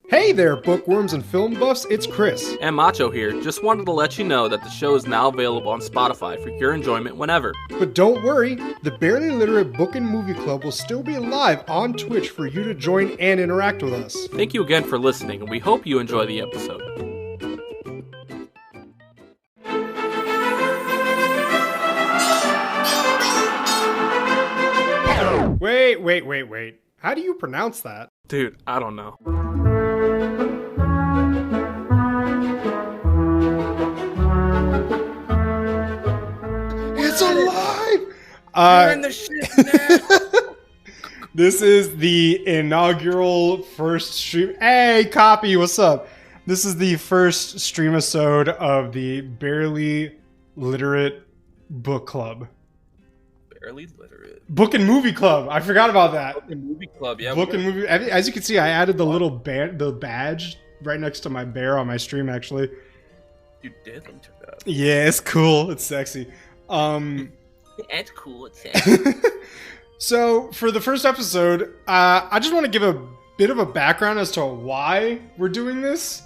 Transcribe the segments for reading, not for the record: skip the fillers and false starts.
Hey there, bookworms and film buffs, it's Chris. And Macho here. Just wanted to let you know that the show is now available on Spotify for your enjoyment whenever. But don't worry, the Barely Literate Book and Movie Club will still be live on Twitch for you to join and interact with us. Thank you again for listening, and we hope you enjoy the episode. Wait. How do you pronounce that? Dude, I don't know. It's alive! You're in the shit now! This is the inaugural first stream. Hey, Copy, what's up? This is the first stream-isode of the Barely Literate Book Club. Barely Literate. Book and Movie Club. I forgot about that. Book and Movie Club, yeah. Book and Movie. As you can see, I added the little the badge right next to my bear on my stream, actually. You did? Let me check that out. Yeah, it's cool. It's sexy. It's cool. It's sexy. So, for the first episode, I just want to give a bit of a background as to why we're doing this.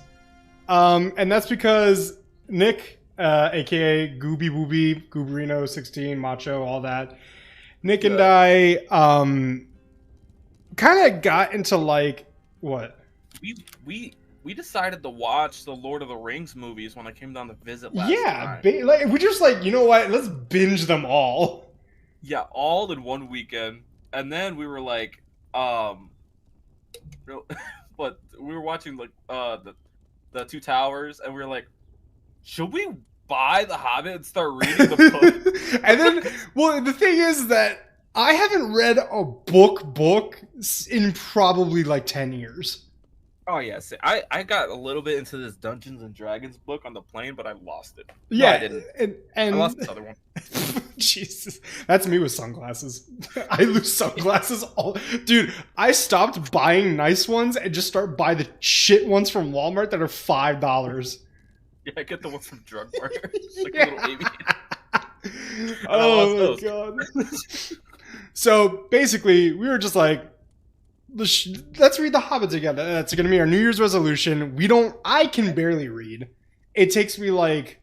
And that's because Nick, aka Gooby Booby, Gooberino 16, Macho, all that. Nick and I kind of got into like what? We decided to watch the Lord of the Rings movies when I came down to visit last time. Like we just like, you know what? Let's binge them all. Yeah, all in one weekend. And then we were like, but we were watching like the Two Towers, and we were like, should we buy The Hobbit and start reading the book? And then, well, the thing is that I haven't read a book in probably like 10 years. Oh, yeah. See, I got a little bit into this Dungeons and Dragons book on the plane, but I lost it. Yeah, no, I didn't. And I lost this other one. Jesus. That's me with sunglasses. I lose sunglasses all... Dude, I stopped buying nice ones and just start buying the shit ones from Walmart that are $5. Yeah, I get the ones from Drug Mart. Like Yeah. a little baby. Oh my god. So basically, we were just like, let's read The Hobbit together. That's going to be our New Year's resolution. I can barely read. It takes me like,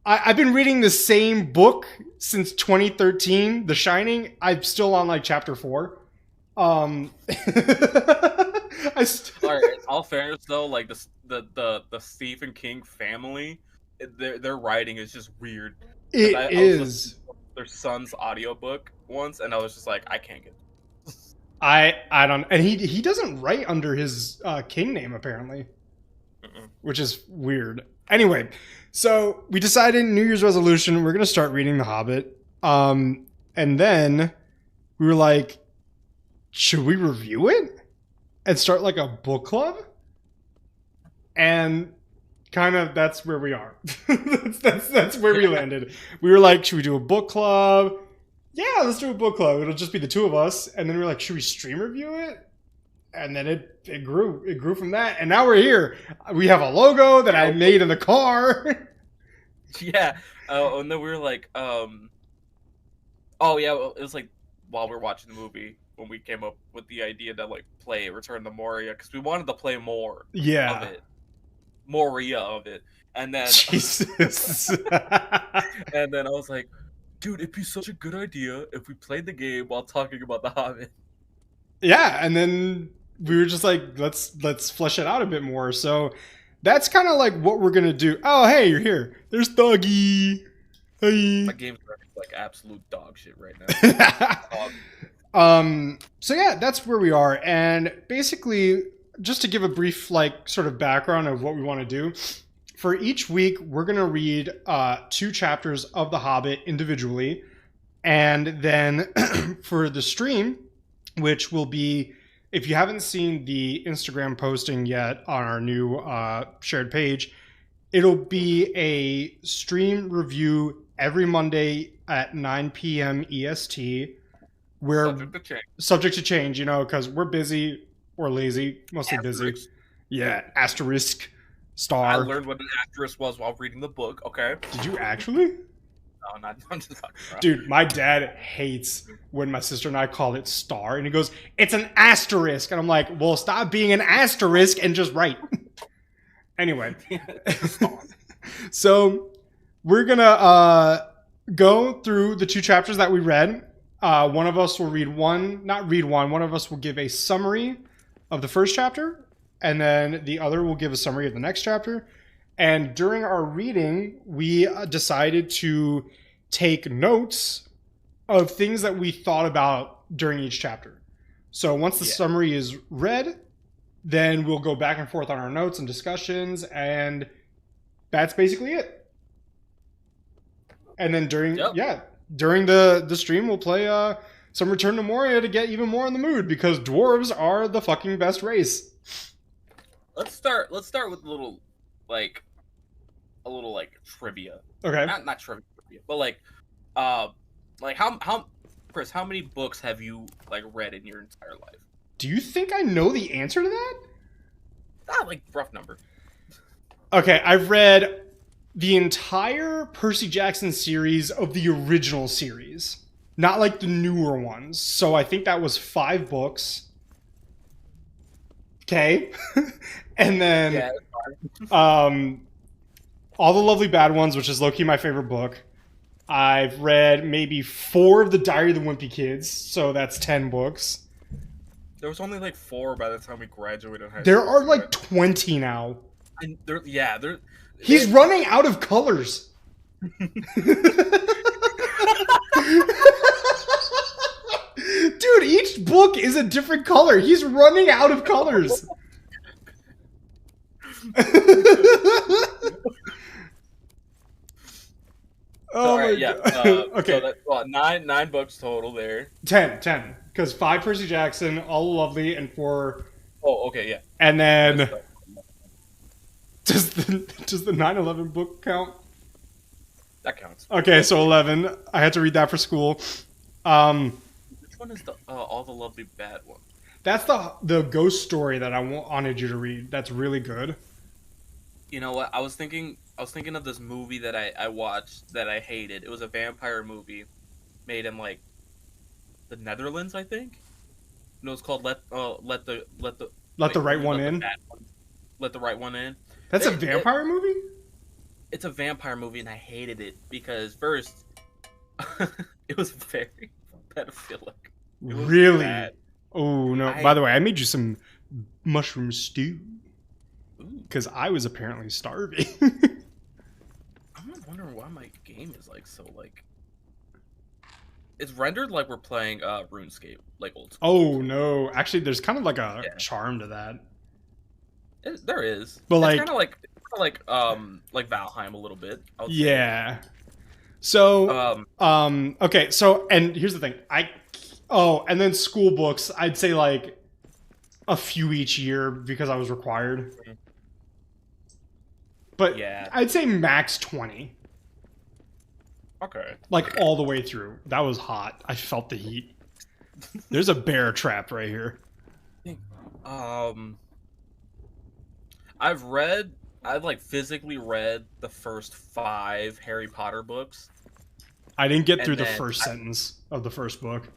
I've been reading the same book since 2013, The Shining. I'm still on like chapter 4. All right, in all fairness though, like the Stephen King family, their writing is just weird. It is. Their son's audiobook once, and I was just like, I can't get it. I don't, and he doesn't write under his King name apparently, which is weird. Anyway, so we decided New Year's resolution, we're gonna start reading The Hobbit, and then we were like, should we review it and start like a book club? And kind of that's where we are. that's where we landed. We were like, should we do a book club? Yeah, let's do a book club. It'll just be the two of us. And then we were like, should we stream review it? And then it grew. It grew from that. And now we're here. We have a logo that I made in the car. Yeah. And then we were like, oh yeah, well, it was like while we were watching the movie when we came up with the idea to like play Return to Moria, because we wanted to play more of it. Moria of it. And then Jesus. And then I was like, dude, it'd be such a good idea if we played the game while talking about The Hobbit. Yeah, and then we were just like, let's flesh it out a bit more. So that's kind of like what we're gonna do. Oh, hey, you're here. There's Doggy. Hey. My game's like absolute dog shit right now. So yeah, that's where we are. And basically, just to give a brief like sort of background of what we want to do. For each week, we're going to read 2 chapters of The Hobbit individually. And then for the stream, which will be, if you haven't seen the Instagram posting yet on our new shared page, it'll be a stream review every Monday at 9 p.m. EST. Where subject to change, you know, because we're busy or lazy, mostly busy. Yeah, asterisk. Star. I learned what an asterisk was while reading the book, okay? Did you actually? No, not. I'm just fucking around. Dude, my dad hates when my sister and I call it star, and he goes, "It's an asterisk," and I'm like, "Well, stop being an asterisk and just write." Anyway, so we're gonna go through the 2 chapters that we read. One of us will not read one. One of us will give a summary of the first chapter, and then the other will give a summary of the next chapter. And during our reading, we decided to take notes of things that we thought about during each chapter. So once the summary is read, then we'll go back and forth on our notes and discussions, and that's basically it. And then during the stream, we'll play some Return to Moria to get even more in the mood, because dwarves are the fucking best race. Let's start with a little trivia. Okay. Not trivia, but how Chris, how many books have you read in your entire life? Do you think I know the answer to that? Rough number. Okay, I've read the entire Percy Jackson series of the original series, not like the newer ones. So I think that was 5 books. Okay. And then All the Lovely Bad Ones, which is low-key my favorite book. I've read maybe 4 of the Diary of the Wimpy Kids, so that's 10 books. There was only 4 by the time we graduated high school. There are 20 now. And he's running out of colors. Dude, each book is a different color. He's running out of colors. Okay. So nine books total there. 10. Because 5 Percy Jackson, All Lovely, and 4. Oh, okay, yeah. And then does the 9/11 book count? That counts. Okay, so 11. I had to read that for school. Which one is the All the Lovely Bad One? That's the ghost story that I wanted you to read. That's really good. You know what? I was thinking of this movie that I watched that I hated. It was a vampire movie made in the Netherlands, I think. And it was called Let the Right One In. Let the Right One In. That's a vampire movie? It's a vampire movie, and I hated it because first, it was very pedophilic. Really? Oh no! By the way, I made you some mushroom stew because I was apparently starving. I'm wondering why my game is so it's rendered like we're playing RuneScape, old school. Oh no! Actually, there's kind of a charm to that. There is, but it's kind of like Valheim a little bit. Yeah. So okay. So and here's the thing. And then school books. I'd say a few each year because I was required. But yeah, I'd say max 20. Okay. All the way through. That was hot. I felt the heat. There's a bear trap right here. I've physically read the first 5 Harry Potter books. I didn't get through the first sentence of the first book.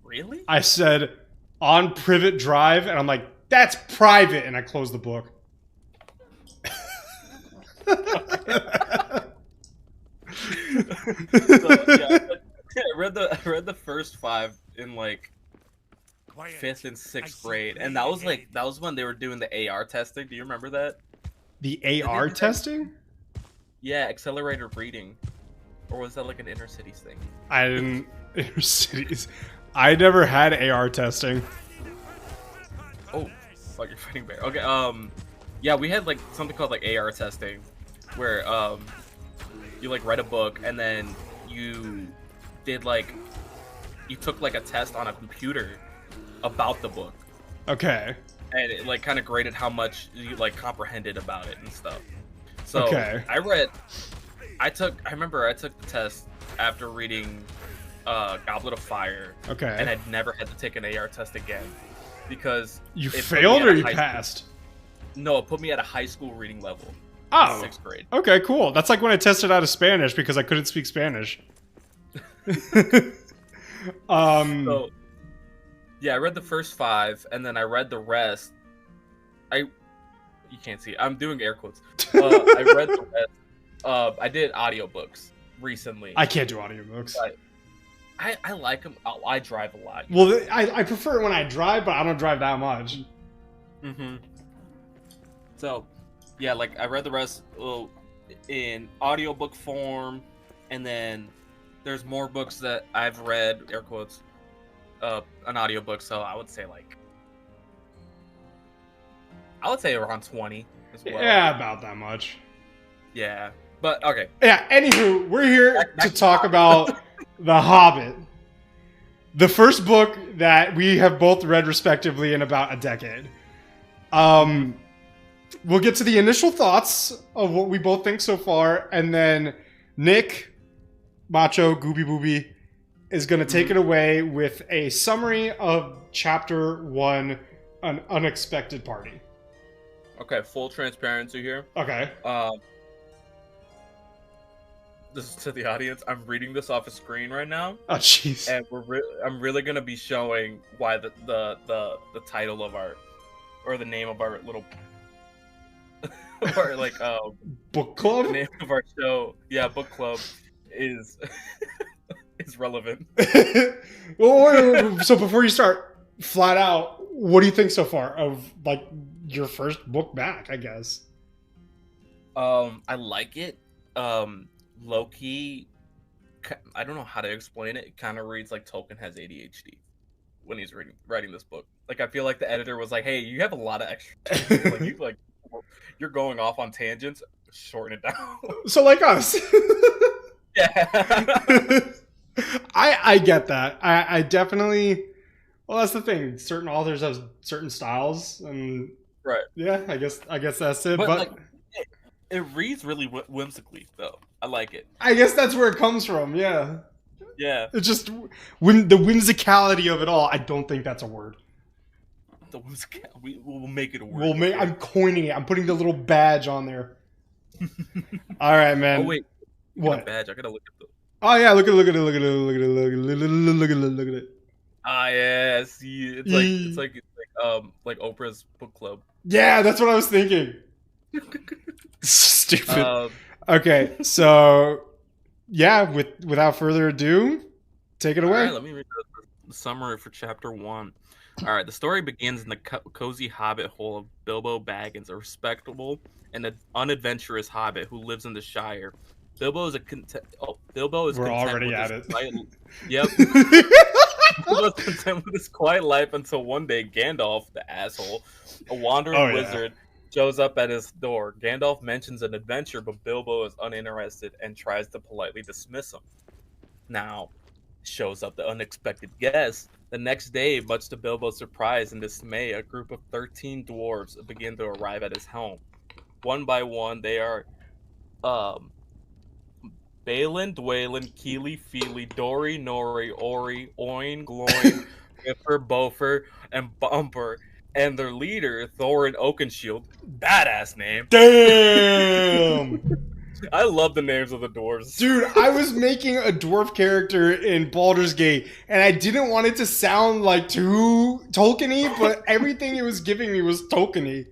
Really? I said, on Privet Drive, and I'm like, that's private, and I closed the book. I read the first 5 in 5th and 6th grade, and that was when they were doing the AR testing. Do you remember that? The AR testing? Yeah, accelerated reading, or was that an inner cities thing? I didn't inner cities. I never had AR testing. Oh, fuck! You're fighting bear. Okay. Yeah, we had something called AR testing, where you read a book and then you did you took a test on a computer about the book. Okay. And it kind of graded how much you comprehended about it and stuff. So okay. I remember I took the test after reading Goblet of Fire. Okay. And I'd never had to take an AR test again because you failed or you passed? No, it put me at a high school reading level. Oh, 6th grade. okay, cool. That's like when I tested out of Spanish because I couldn't speak Spanish. So yeah, I read the first 5, and then I read the rest. You can't see it. I'm doing air quotes. I read the rest. I did audiobooks recently. I can't do audiobooks. I like them. I drive a lot. Well, I prefer it when I drive, but I don't drive that much. Mm-hmm. So, yeah, like I read the rest in audiobook form, and then there's more books that I've read, air quotes, an audiobook. So I would say around 20 as well. Yeah, about that much. Yeah, but okay. Yeah. Anywho, we're here to talk about The Hobbit, the first book that we have both read respectively in about a decade. We'll get to the initial thoughts of what we both think so far, and then Nick, Macho, Gooby Booby, is going to take it away with a summary of Chapter 1, An Unexpected Party. Okay, full transparency here. Okay. This is to the audience. I'm reading this off a screen right now. Oh, jeez. And I'm really gonna be showing why the title of or the name of our little or like book club. The name of our show, book club, is is relevant. Well, so before you start, flat out, what do you think so far of like your first book back? I guess. I like it. Low key, I don't know how to explain it. It kind of reads like Tolkien has ADHD when he's writing this book. Like I feel like the editor was like, "Hey, you have a lot of extra. You're going off on tangents. Shorten it down." So like us. Yeah. I get that. I definitely. Well, that's the thing. Certain authors have certain styles, and right. Yeah, I guess that's it. But like, it reads really whimsically, though. I like it. I guess that's where it comes from. Yeah. Yeah. It's just the whimsicality of it all. I don't think that's a word. The whimsicality. We'll make it a word. I'm coining it. I'm putting the little badge on there. All right, man. Oh wait. What badge? I gotta look at the. Oh yeah, look at it. Ah yeah, see, it's like Oprah's book club. Yeah, that's what I was thinking. Stupid. Okay, so yeah, without further ado, take it away. All right, let me read the summary for Chapter 1. All right, the story begins in the cozy hobbit hole of Bilbo Baggins, a respectable and unadventurous hobbit who lives in the Shire. Bilbo is We're already at it. Yep. Bilbo's content with his quiet life until one day Gandalf, the asshole, a wandering wizard, shows up at his door. Gandalf mentions an adventure, but Bilbo is uninterested and tries to politely dismiss him. Now, shows up the unexpected guest. The next day, much to Bilbo's surprise and dismay, a group of 13 dwarves begin to arrive at his home. One by one, they are Balin, Dwalin, Keely, Feely, Dory, Nori, Ori, Oin, Gloin, Gipper, Bofer, and Bumper, and their leader, Thorin Oakenshield. Badass name. Damn! I love the names of the dwarves. Dude, I was making a dwarf character in Baldur's Gate, and I didn't want it to sound like too Tolkien-y, but everything it was giving me was Tolkien-y.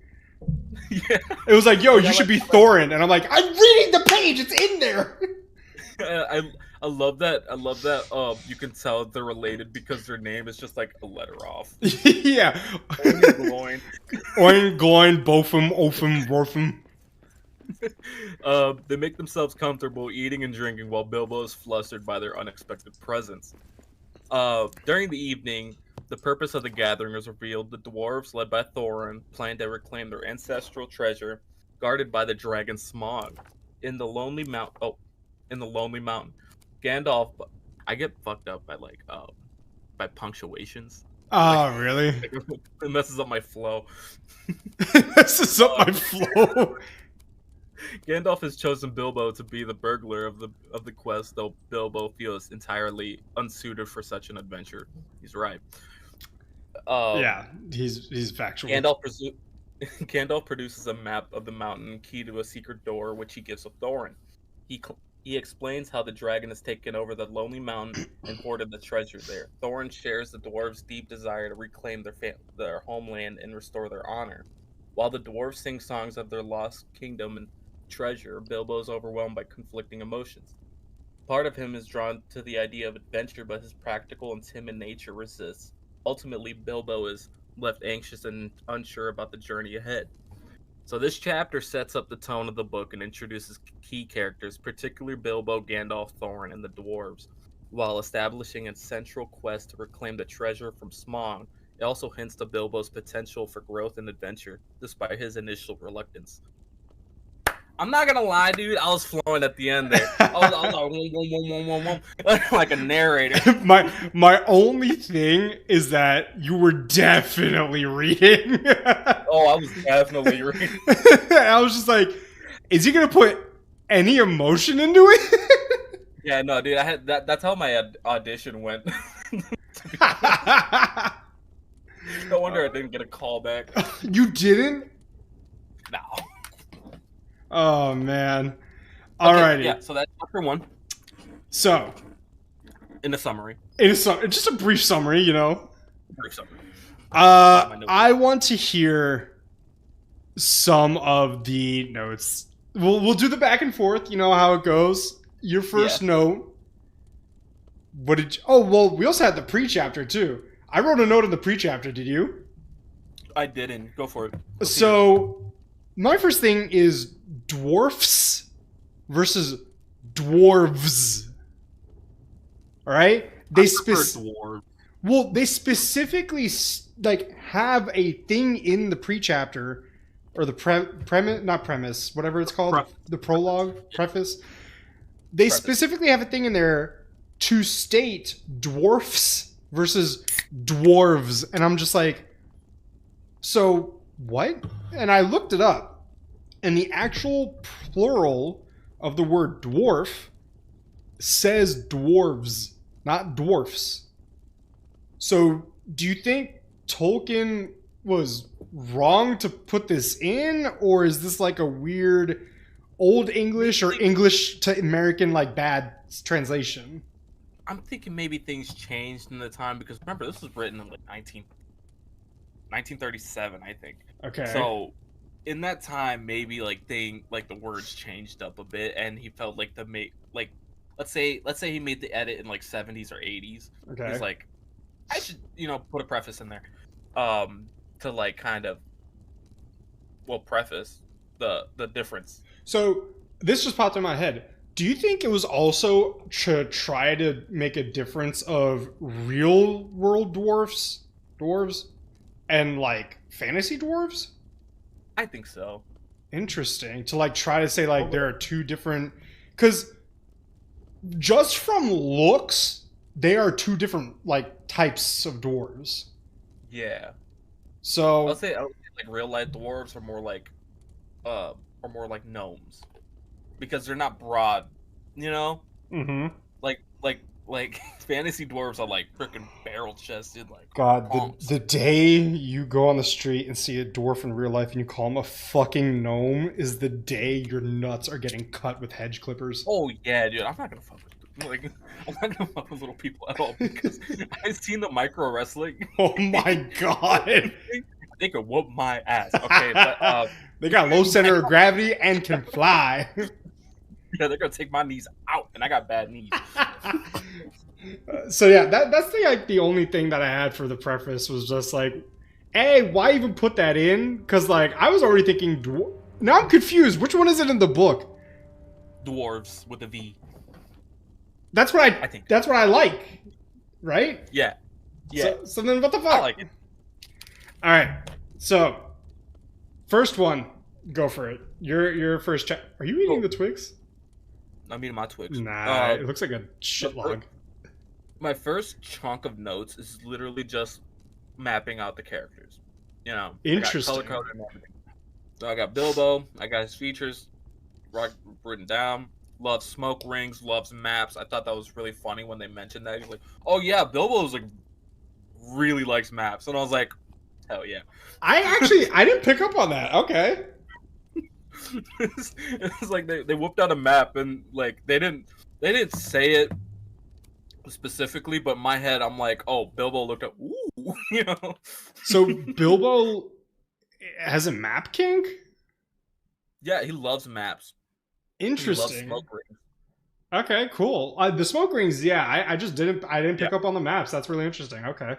Yeah. It was like, yo, you should be Thorin. And I'm like, I'm reading the page, it's in there. I love that. I love that. You can tell they're related because their name is just like a letter off. Yeah. Oin, Gloin, Bopham, Opham, Worpham. They make themselves comfortable eating and drinking while Bilbo is flustered by their unexpected presence. During the evening, the purpose of the gathering is revealed. The dwarves, led by Thorin, plan to reclaim their ancestral treasure, guarded by the dragon Smog, in the lonely mountain. Gandalf, I get fucked up by punctuations. Oh, really? It messes up my flow. Messes up my flow. Gandalf has chosen Bilbo to be the burglar of the quest, though Bilbo feels entirely unsuited for such an adventure. He's right. Yeah, he's factual. Gandalf produces a map of the mountain and key to a secret door, which he gives to Thorin. He explains how the dragon has taken over the lonely mountain and hoarded the treasure there. Thorin shares the dwarves' deep desire to reclaim their homeland and restore their honor. While the dwarves sing songs of their lost kingdom and treasure, Bilbo is overwhelmed by conflicting emotions. Part of him is drawn to the idea of adventure, but his practical and timid nature resists. Ultimately, Bilbo is left anxious and unsure about the journey ahead. So this chapter sets up the tone of the book and introduces key characters, particularly Bilbo, Gandalf, Thorin, and the dwarves, while establishing a central quest to reclaim the treasure from Smaug. It also hints to Bilbo's potential for growth and adventure, despite his initial reluctance. I'm not gonna lie, dude. I was flowing at the end there. I was like, wom, wom, wom, wom, wom, wom, like a narrator. My only thing is that you were definitely reading. Oh, I was definitely reading. I was just like, is he gonna put any emotion into it? Yeah, no, dude. I had that's how my audition went. No wonder I didn't get a call back. You didn't? No. Oh man. Okay, Alrighty. yeah, so that's chapter 1. So, In the summary. it's just a brief summary, you know. Brief summary. I want to hear some of the notes. We'll do the back and forth. You know how it goes. Your first note. What did you, oh well, we also had the pre-chapter too. I wrote a note in the pre-chapter. Did you? I didn't. Go for it. So, my first thing is dwarfs versus dwarves. All right? They they specifically like have a thing in the pre-chapter or the premise, not premise, whatever it's called, the prologue, preface. They specifically have a thing in there to state dwarfs versus dwarves, and I'm just like, so what? And I looked it up, and the actual plural of the word dwarf says dwarves, not dwarfs. So do you think Tolkien was wrong to put this in, or is this like a weird old English or English to American like bad translation? I'm thinking maybe things changed in the time, because remember, this was written in like 1937, I think. Okay. So in that time, maybe like the words changed up a bit, and he felt like let's say he made the edit in like 70s or 80s. Okay. He's like, I should put a preface in there, to like kind of preface the difference. So this just popped in my head. Do you think it was also to try to make a difference of real world dwarves, and like fantasy dwarves? I think so. Interesting. To like try to say like there are two different, because just from looks, they are two different like types of dwarves. Yeah. So I'll say like real life dwarves are more like gnomes, because they're not broad, you know. Mm-hmm. Like fantasy dwarves are like freaking barrel chested, like God, the day you go on the street and see a dwarf in real life and you call him a fucking gnome is the day your nuts are getting cut with hedge clippers. Oh yeah, dude, I'm not gonna fuck with I'm not gonna fuck with little people at all, because I've seen the micro wrestling. Oh my god. They could whoop my ass. Okay, but they got low center of gravity and can fly. Yeah, they're gonna take my knees out, and I got bad knees. So yeah, that's the only thing that I had for the preface was just like, hey, why even put that in? Because like I was already thinking, now I'm confused. Which one is it in the book? Dwarves with a V. That's what I think. That's what I like, right? Yeah. Yeah. So then, what the fuck? I like it. All right. So first one, go for it. Your first chat. Are you eating the Twix? I'm eating my Twix. Nah, it looks like a shit log. My first chunk of notes is literally just mapping out the characters. You know, interesting. I got color coded and everything. So I got Bilbo. I got his features written down. Loves smoke rings. Loves maps. I thought that was really funny when they mentioned that. He's like, "Oh yeah, Bilbo's like really likes maps," and I was like, Hell yeah. I didn't pick up on that. Okay. It was like they whipped out a map and like they didn't say it specifically, but in my head I'm like, oh, Bilbo looked up, ooh, you know. So Bilbo has a map kink? Yeah, he loves maps. He loves Interesting. smoke rings. Okay, cool. The smoke rings, yeah. I didn't Yeah. pick up on the maps. That's really interesting. Okay.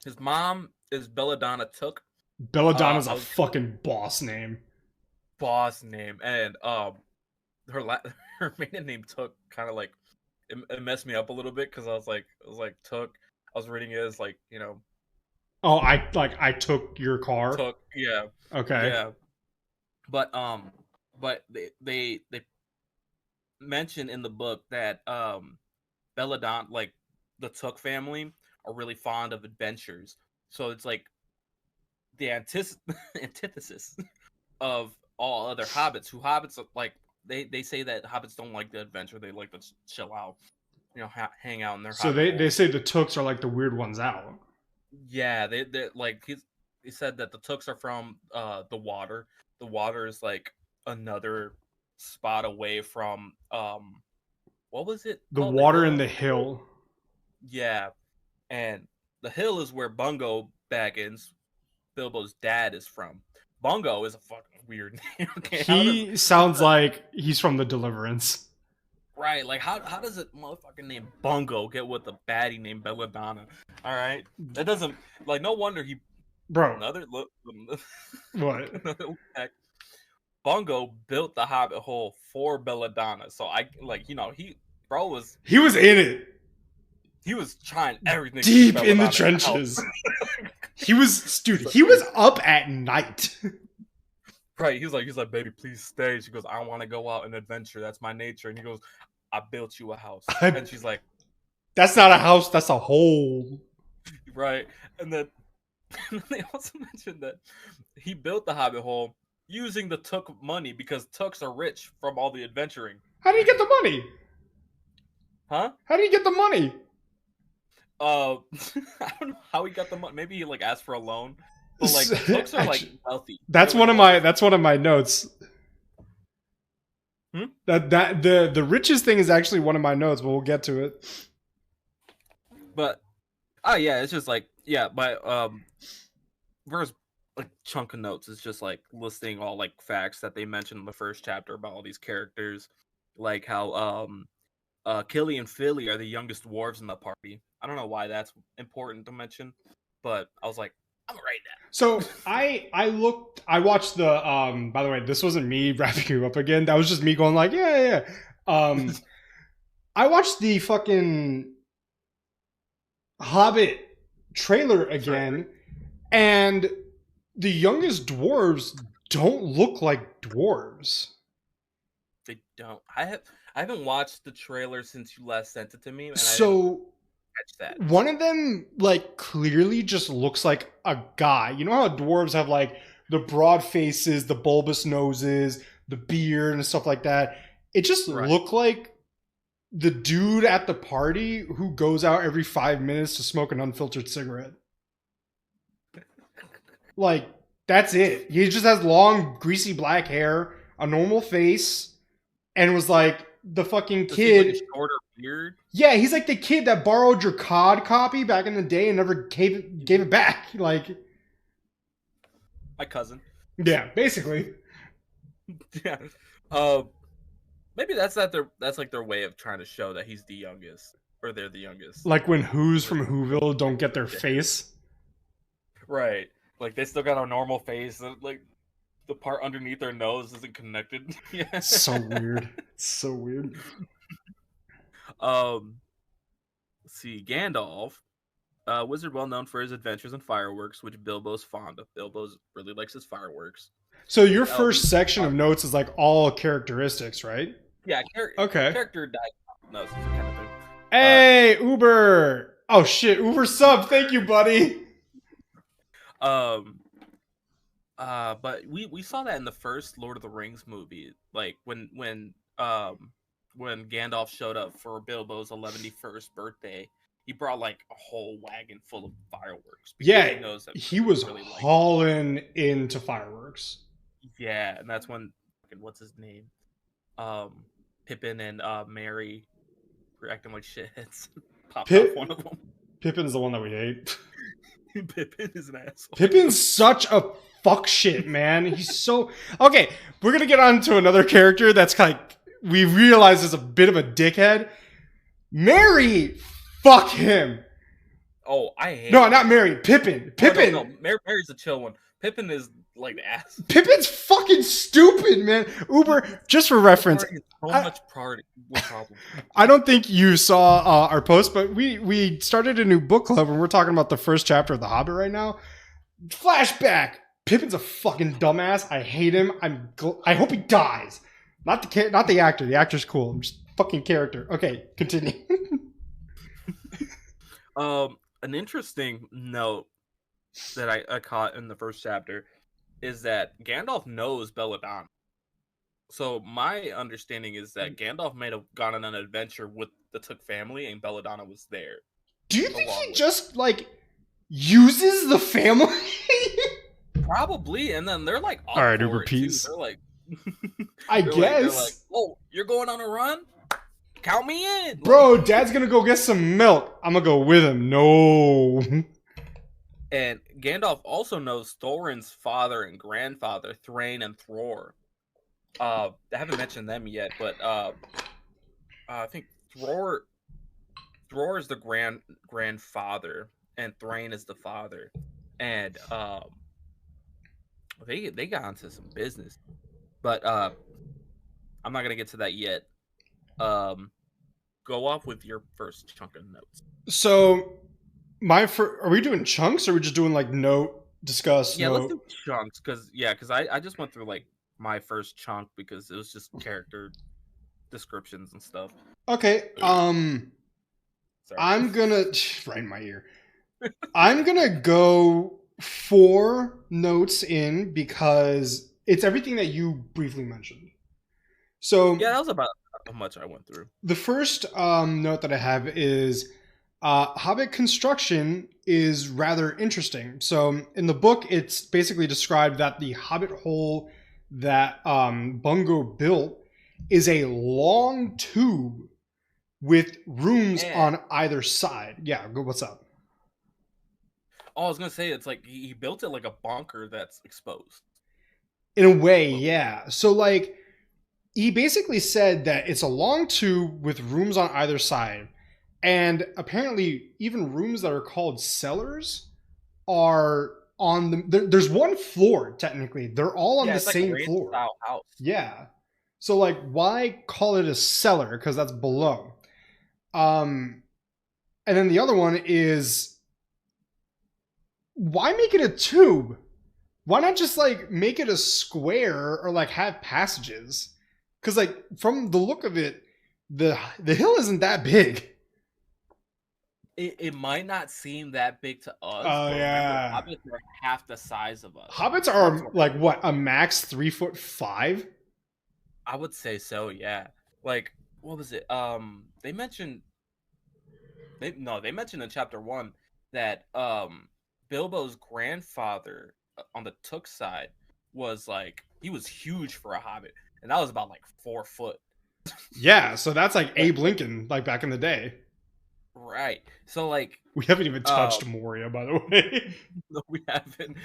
His mom is Belladonna Took. Belladonna's I a was fucking boss name. boss name, and her her maiden name Took kind of like it messed me up a little bit because I was like Took. I was reading it as like Oh, I took your car. Took, yeah, Okay. yeah, but they mention in the book that Belladonna, like the Took family, are really fond of adventures. So it's like the antithesis of all other hobbits. Who hobbits are, like they say that hobbits don't like the adventure; they like to chill out, hang out in their So hobbit they holes. say the Tooks are like the weird ones out. Yeah, they like he said that the Tooks are from the water. The water is like another spot away from what was it The called? The water hill? in the hill. Yeah, and the hill is where Bungo Baggins, Bilbo's dad, is from. Bungo is a fucking weird name. Okay, how does He sounds like he's from the Deliverance. right? Like how does a motherfucking name Bungo get with a baddie named Belladonna? All right, that doesn't like no wonder he Bro, another look what? another fact. Bungo built the Hobbit hole for Belladonna, so I like he bro was He was in it. he was trying everything to keep Deep in the Belladonna out. trenches. He was dude, So, he was up at night. right, he's like, baby, please stay. She goes, I want to go out and adventure. That's my nature. And he goes, I built you a house. I, And she's like, that's not a house, that's a hole. right. And then they also mentioned that he built the Hobbit hole using the Took money because Tooks are rich from all the adventuring. How did he get the money? Huh? How did he get the money? I don't know how he got the money. Maybe he like asked for a loan. But like Tooks are like Actually, wealthy, that's really one of wealthy. my notes. Hmm? That the richest thing is actually one of my notes, but we'll get to it. But oh yeah, it's just like yeah, but first like chunk of notes is just like listing all like facts that they mentioned in the first chapter about all these characters, like how Killy and Philly are the youngest dwarves in the party. I don't know why that's important to mention, but I was like, I'm gonna write So I watched the by the way, this wasn't me wrapping you up again. That was just me going like, yeah. that. I watched the fucking Hobbit trailer Trailer. again, and the youngest dwarves don't look like dwarves. They don't. I haven't watched the trailer since you last sent it to me, and I didn't So catch that. one of them like clearly just looks like a guy. You know how dwarves have like the broad faces, the bulbous noses, the beard and stuff like that. It just Right. looked like the dude at the party who goes out every 5 minutes to smoke an unfiltered cigarette. Like that's it. He just has long, greasy black hair, a normal face, and was like the fucking Does he have like a kid. shorter beard? Yeah, he's like the kid that borrowed your COD copy back in the day and never gave it back. Like, My cousin. yeah, basically. Yeah. Uh, maybe that's like their way of trying to show that he's the youngest or they're the youngest. Like when Who's from Whoville don't get their face. Right. Like they still got a normal face. And, like the part underneath their nose isn't connected. Yeah. It's so weird. It's so weird. Let's see, Gandalf, wizard well known for his adventures and fireworks, which Bilbo's fond of. Bilbo's really likes his fireworks. So your We first section of notes is like all characteristics, right? yeah, Okay. character diagnosis kind of thing. Hey, Uber. Oh shit, Uber sub. Thank you, buddy. Um, but we saw that in the first Lord of the Rings movie, like when Gandalf showed up for Bilbo's 11th birthday, he brought like a whole wagon full of fireworks because Yeah, he knows that he people was really like. hauling into fireworks. Yeah, and that's when what's his name, um, Pippin and Mary were acting like shitheads. Popped off one Pip, of them. Pippin's the one that we hate. Pippin is an asshole. Pippin's such a fuck shit, man. He's so okay. We're gonna get on to another character that's like we realize is a bit of a dickhead. Mary, fuck him. Oh, I hate. No, not Mary. Pippin. Pippin. Oh, no. Mary's a chill one. Pippin is like the ass. Pippin's fucking stupid, man. Uber, just for reference, So much problems. I don't think you saw our post, but we started a new book club and we're talking about the first chapter of The Hobbit right now. Flashback. Pippin's a fucking dumbass. I hate him. I hope he dies. Not the actor. The actor's cool. I'm just fucking character. Okay, continue. An interesting note that I caught in the first chapter is that Gandalf knows Belladonna. So my understanding is that Gandalf may have gone on an adventure with the Took family and Belladonna was there. Do you think he just like uses the family? Probably, and then they're like, all right, Uber peace. They're like, I guess. they're like, oh, you're going on a run? Count me in, bro. Dad's gonna go get some milk. I'm gonna go with him. No. And Gandalf also knows Thorin's father and grandfather, Thrain and Thror. I haven't mentioned them yet, but I think Thror is the grandfather, and Thrain is the father, and they got into some business, but I'm not gonna get to that yet. Go off with your first chunk of notes. So, are we doing chunks or are we just doing like note discuss? Yeah, note? let's do chunks because I just went through like my first chunk because it was just character descriptions and stuff. Okay. Sorry. I'm gonna right in my ear. I'm gonna go 4 notes in because it's everything that you briefly mentioned. So yeah, that was about how much I went through. The first note that I have is Hobbit construction is rather interesting. So in the book, it's basically described that the Hobbit hole that Bungo built is a long tube with rooms on either side. Yeah, what's up? Oh, I was gonna say it's like he built it like a bunker that's exposed. In a way, yeah. So like he basically said that it's a long tube with rooms on either side. And apparently even rooms that are called cellars are on the there's one floor technically. They're all on the same floor. House. Yeah. So like why call it a cellar? Because that's below. And then the other one is why make it a tube? Why not just like make it a square or like have passages? Because like from the look of it, the hill isn't that big. It might not seem that big to us. Oh yeah, hobbits are half the size of us. Hobbits are like what, a max 3'5"? I would say so. Yeah. Like what was it? They mentioned. They mentioned in chapter 1 that Bilbo's grandfather on the Took side was like he was huge for a Hobbit, and that was about like 4 foot. Yeah, so that's like Abe Lincoln, like back in the day. Right. So like we haven't even touched Moria, by the way. No, we haven't.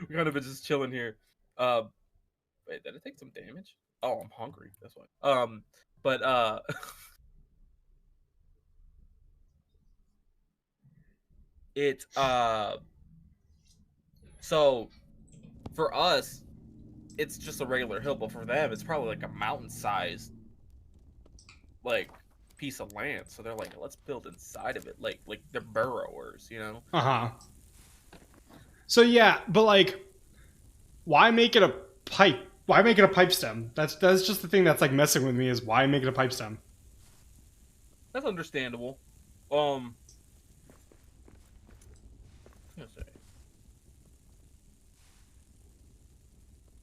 We kind of been just chilling here. Wait, did I take some damage? Oh, I'm hungry. That's why. But it so for us, it's just a regular hill, but for them, it's probably like a mountain-sized like piece of land. So they're like, let's build inside of it, like they're burrowers, you know? So yeah, but like, why make it a pipe? Why make it a pipe stem? That's just the thing that's like messing with me is why make it a pipe stem? That's understandable.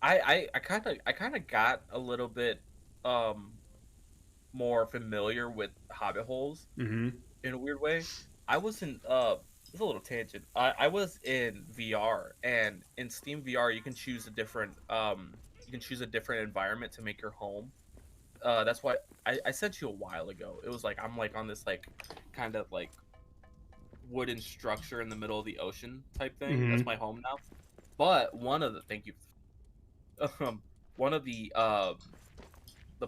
I kind of got a little bit more familiar with Hobbit holes in a weird way. I was in it's a little tangent. I was in VR, and in Steam VR you can choose a different environment to make your home. That's why I sent you a while ago. It was like I'm like on this like kind of like wooden structure in the middle of the ocean type thing. That's Hmm. my home now. But thank you. Um, one of the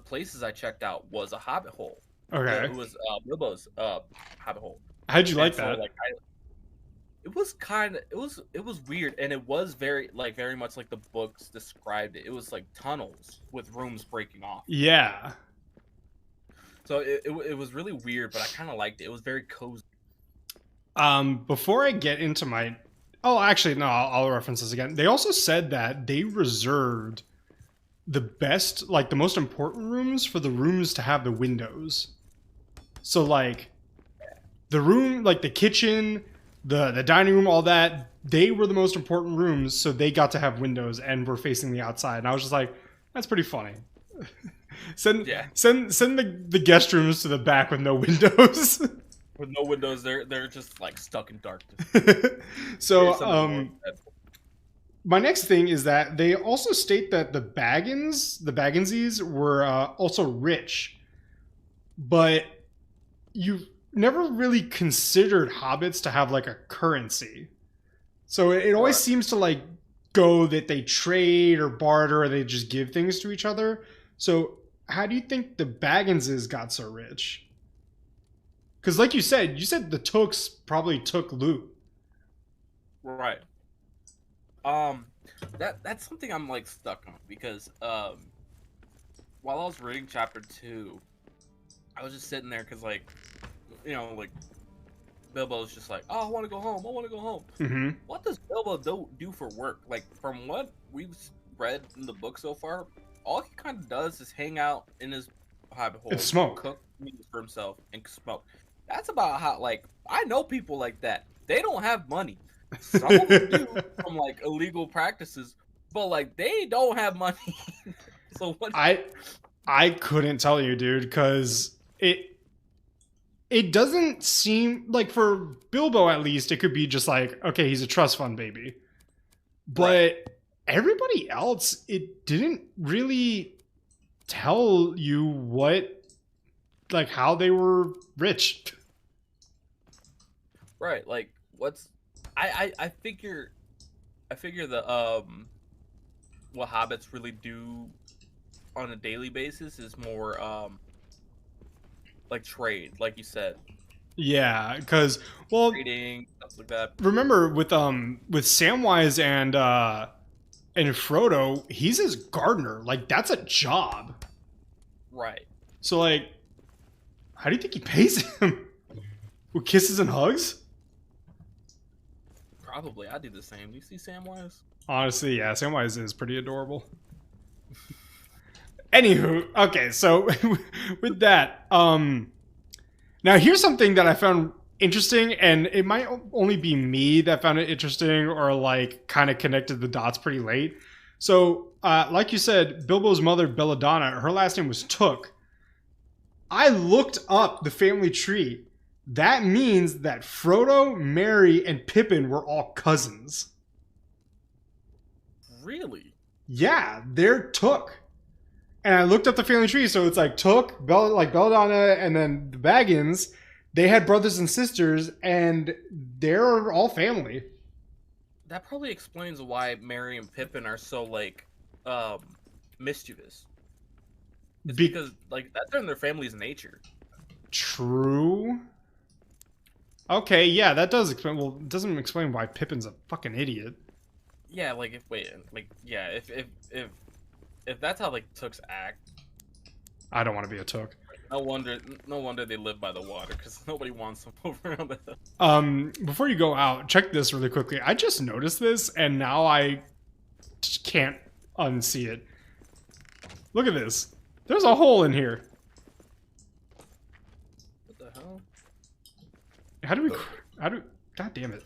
places I checked out was a hobbit hole. Okay. It was Bilbo's hobbit hole, How'd you and like so that? like it was it was weird, and it was very much like the books described it. It was like tunnels with rooms breaking off. Yeah. So it was really weird, but I kind of liked it. It was very cozy. Before I get into my, oh, actually, no, I'll reference this again. They also said that they reserved the best, like the most important rooms for the rooms to have the windows. So like the room, like the kitchen, the dining room, all that, they were the most important rooms, so they got to have windows and were facing the outside. And I was just like, that's pretty funny. send Yeah, send the guest rooms to the back with no windows. with no windows, they're just like stuck in darkness. So Here's something more. my next thing is that they also state that the Bagginses were also rich, but you never really considered hobbits to have like a currency. So it always Right. seems to like go that they trade or barter or they just give things to each other. So how do you think the Bagginses got so rich? Because like you said the Tooks probably took loot. Right. That's something I'm like stuck on because while I was reading chapter 2, I was just sitting there because like like Bilbo's just like, oh, I want to go home. I want to go home. Mm-hmm. What does Bilbo do for work? Like from what we've read in the book so far, all he kind of does is hang out in his hobbit hole, And smoke. cook meat for himself, and smoke. That's about how like I know people like that. They don't have money. Some of them do from like illegal practices, but like they don't have money. So what? I couldn't tell you, dude, because it doesn't seem like for Bilbo at least it could be just like okay he's a trust fund baby, Right. but everybody else it didn't really tell you what like how they were rich. Right. Like what's I figure the what hobbits really do on a daily basis is more like trade, like you said, Yeah, because well trading stuff like that. remember with Samwise and Frodo he's his gardener like that's a job. Right. So like how do you think he pays him? With kisses and hugs? Probably. I do the same. Do you see Samwise? Honestly, yeah, Samwise is pretty adorable. Anywho, okay, so with that, now here's something that I found interesting, and it might only be me that found it interesting or like kind of connected the dots pretty late. So, like you said, Bilbo's mother, Belladonna, her last name was Took. I looked up the family tree. That means that Frodo, Merry, and Pippin were all cousins. Really? Yeah, they're Took. And I looked up the family tree, so it's like Took, like Belladonna, and then the Baggins. They had brothers and sisters, and they're all family. That probably explains why Merry and Pippin are so like um mischievous. It's Be- because like that's in their family's nature. True. Okay, yeah, that does explain. Well, it doesn't explain why Pippin's a fucking idiot. Yeah, like if that's how like Tooks act, I don't want to be a Took. no wonder they live by the water because nobody wants them over on the. Before you go out, check this really quickly. I just noticed this, and now I just can't unsee it. Look at this. There's a hole in here. What the hell? How do we? How do? God damn it!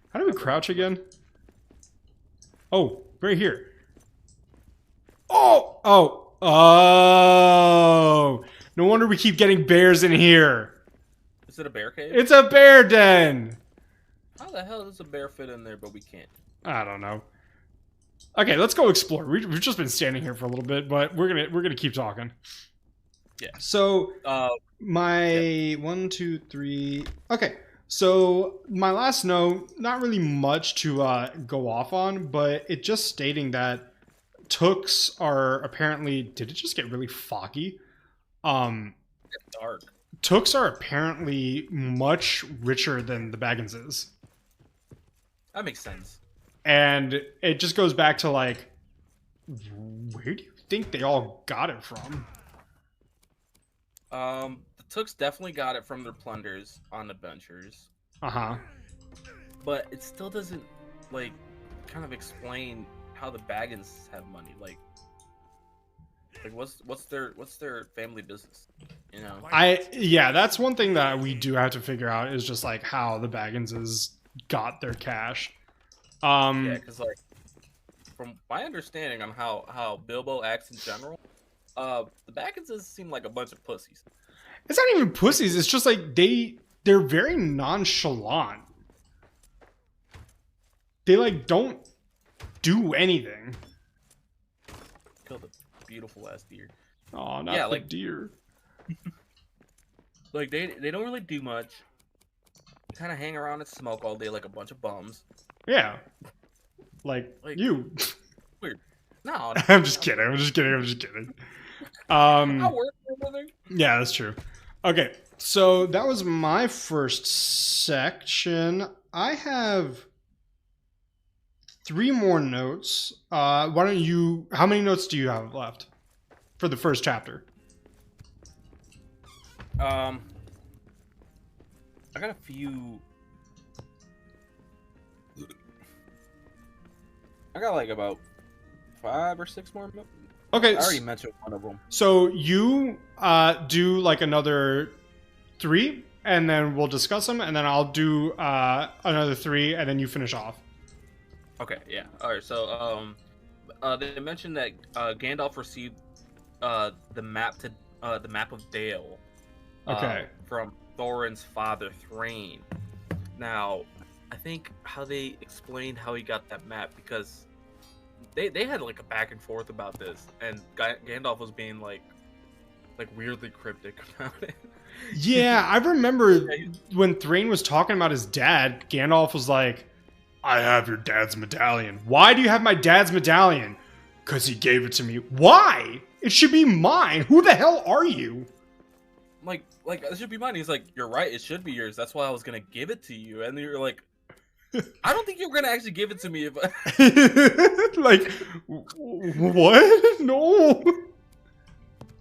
How do we crouch again? Oh, right here. Oh, oh, oh! No wonder we keep getting bears in here. it a bear cave? It's a bear den. How the hell does a bear fit in there, but we can't? I don't know. Okay, let's go explore. We've just been standing here for a little bit, but we're gonna keep talking. Yeah. So my yeah. 1, 2, 3. Okay, so my last note, not really much to go off on, but it just stating that Tooks are apparently. Did it just get really foggy? It's dark. Tooks are apparently much richer than the Bagginses. That makes sense. And it just goes back to like, where do you think they all got it from? The Tooks definitely got it from their plunders on adventures. Uh-huh. But it still doesn't, like, kind of explain how the Baggins have money. Like what's their family business? You know? Yeah, that's one thing that we do have to figure out is just like how the Bagginses got their cash. Yeah, because like from my understanding on how Bilbo acts in general, the Bagginses seem like a bunch of pussies. It's not even pussies. It's just like they're very nonchalant. They like don't do anything. Killed a beautiful ass deer. Oh, not the deer. Like they don't really do much. Kind of hang around and smoke all day like a bunch of bums. Yeah. Like you. Weird. No. I'm just kidding. I'm just kidding. I work for a living. Yeah, that's true. Okay, so that was my first section. I have 3 more notes. Why don't you? How many notes do you have left for the first chapter? I got a few. I got like about 5 or 6 more. Okay, I already mentioned one of them. So you do like another 3, and then we'll discuss them, and then I'll do another 3, and then you finish off. Okay, yeah. All right. So they mentioned that Gandalf received the map of Dale. Okay. From Thorin's father Thrain. Now, I think how they explained how he got that map, because they had like a back and forth about this, and Gandalf was being like weirdly cryptic about it. Yeah, I remember when Thrain was talking about his dad, Gandalf was like, I have your dad's medallion. Why do you have my dad's medallion? Because he gave it to me. Why? It should be mine. Who the hell are you? Like it should be mine. He's like, you're right, it should be yours. That's why I was gonna give it to you. And you're like, I don't think you're gonna actually give it to me. If like, what? No.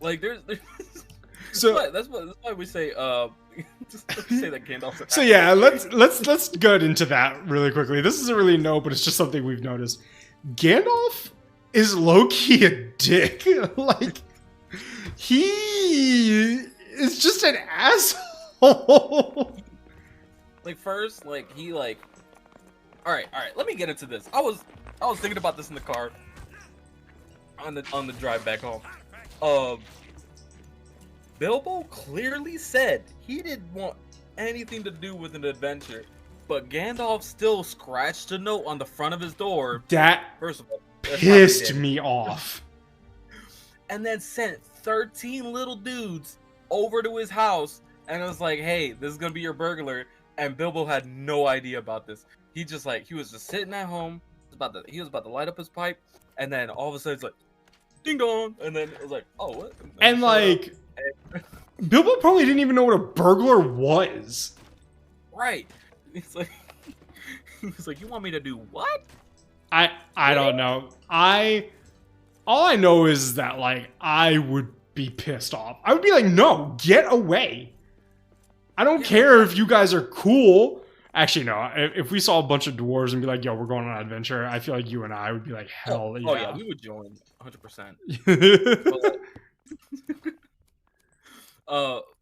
Like, there's so that's why we say say that Gandalf's. So yeah, let's get into that really quickly. This isn't really no, but it's just something we've noticed. Gandalf is low-key a dick. Like, he is just an asshole. Like, first, like, he like, all right, let me get into this. I was thinking about this in the car on the drive back home. Bilbo clearly said he didn't want anything to do with an adventure, but Gandalf still scratched a note on the front of his door. That first of all pissed me off. And then sent 13 little dudes over to his house, and it was like, hey, this is gonna be your burglar. And Bilbo had no idea about this. He was just sitting at home. He was about to light up his pipe, and then all of a sudden it's like, ding dong, and then it was like, oh, what? And like, Bilbo probably didn't even know what a burglar was. Right. It's like, he's like, you want me to do what? I don't know. All I know is that like I would be pissed off. I would be like, no, get away. I don't care if you guys are cool. Actually, no. If we saw a bunch of dwarves and be like, yo, we're going on an adventure, I feel like you and I would be like, hell yeah. Oh yeah, we would join 100%.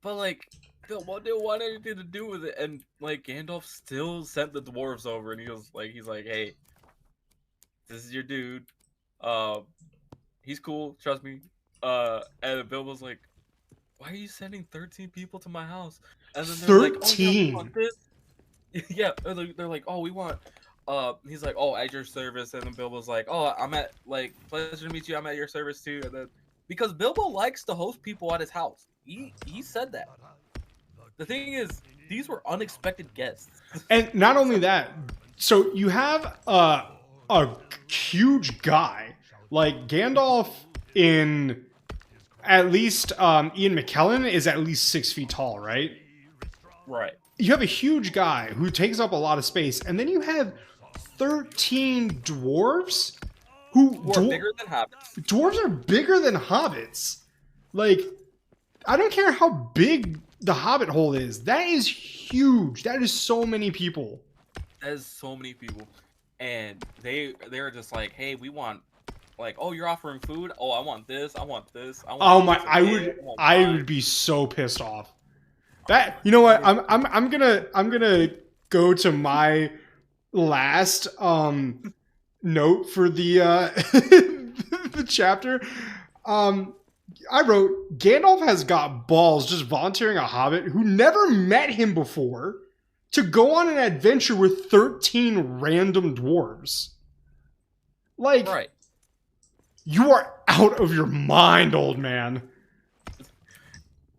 But like, Bilbo didn't want anything to do with it, and like Gandalf still sent the dwarves over, and he's like, hey, this is your dude. He's cool, trust me. And Bilbo's like, why are you sending 13 people to my house? And then they're like, oh yeah, we want 13. this. Yeah, they're like, oh, we want. He's like, oh, at your service, and then Bilbo's like, oh, I'm at like pleasure to meet you. I'm at your service too, and then because Bilbo likes to host people at his house, he said that. The thing is, these were unexpected guests. And not only that, so you have a huge guy like Gandalf in at least Ian McKellen is at least 6 feet tall, right? Right. You have a huge guy who takes up a lot of space, and then you have 13 dwarves who are bigger than hobbits. Dwarves are bigger than hobbits. Like, I don't care how big the hobbit hole is. That is huge. That is so many people. That is so many people. And they're just like, hey, we want, like, oh, you're offering food? Oh, I want this. I want this. I want Oh my! this, I would be so pissed off. That, you know what? I'm gonna go to my last note for the the chapter. I wrote, Gandalf has got balls just volunteering a hobbit who never met him before to go on an adventure with 13 random dwarves. Like, right. You are out of your mind, old man.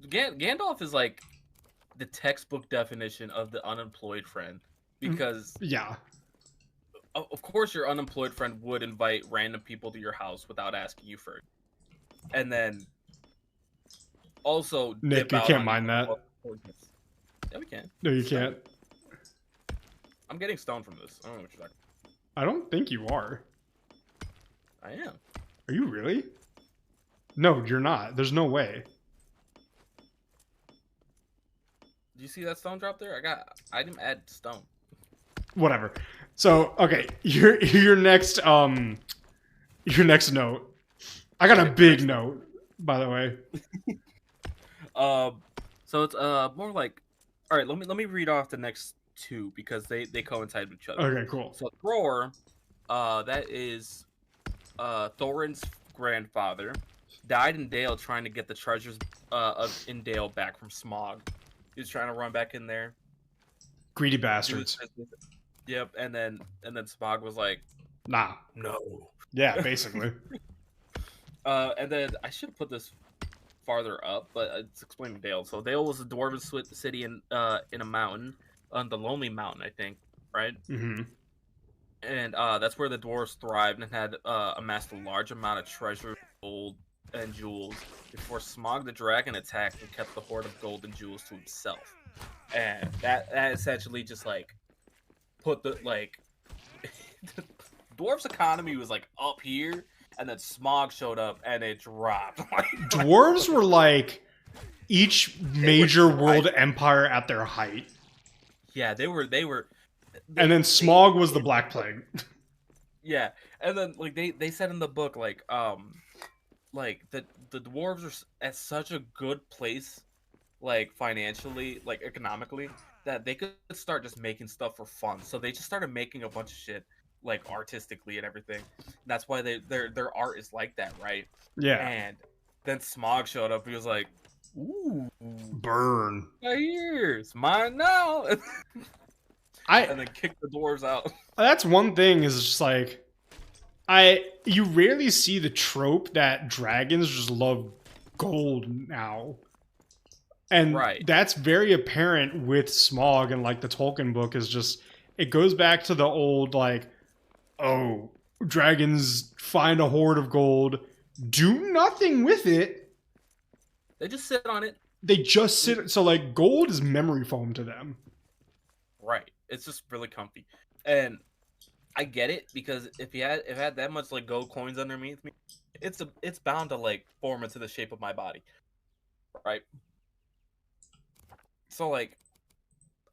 Gandalf is like the textbook definition of the unemployed friend. Because, yeah, of course, your unemployed friend would invite random people to your house without asking you first. And then also, Nick, you can't mind that. Yeah, we can. No, you can't. I'm getting stoned from this. I don't know what you're talking about. I don't think you are. I am. Are you really? No, you're not. There's no way. Do you see that stone drop there? I didn't add stone. Whatever. So, okay, your next note. I got a big note, by the way. So it's more like, all right. Let me read off the next two because they coincide with each other. Okay, cool. So Thror, that is Thorin's grandfather, died in Dale trying to get the treasures in Dale back from Smaug. He was trying to run back in there. Greedy bastards. Yep, and then Smaug was like, nah, no. Yeah, basically. And then I should put this farther up, but it's explaining Dale. So Dale was a dwarven city in a mountain, on the Lonely Mountain, I think, right? Mm-hmm. And that's where the dwarves thrived and had amassed a large amount of treasure, gold, and jewels before Smaug the dragon attacked and kept the hoard of gold and jewels to himself. And that essentially just like put the like the dwarves' economy was like up here, and then Smaug showed up and it dropped. Dwarves were like each major world empire at their height. Yeah, they were. And then Smaug was the Black Plague. Yeah, and then like they said in the book like the dwarves are at such a good place, like financially, like economically, that they could start just making stuff for fun. So they just started making a bunch of shit like artistically and everything. And that's why their art is like that, right? Yeah. And then Smaug showed up. He was like, "Ooh, burn! My ears, mine now." And then kick the dwarves out. That's one thing. Is just like you rarely see the trope that dragons just love gold now, and that's very apparent with Smaug and like the Tolkien book is just it goes back to the old like, oh, dragons find a hoard of gold, do nothing with it. They just sit on it. They just sit. So like gold is memory foam to them. Right. It's just really comfy. And I get it because if it had that much like gold coins underneath me, it's bound to like form into the shape of my body. Right? So like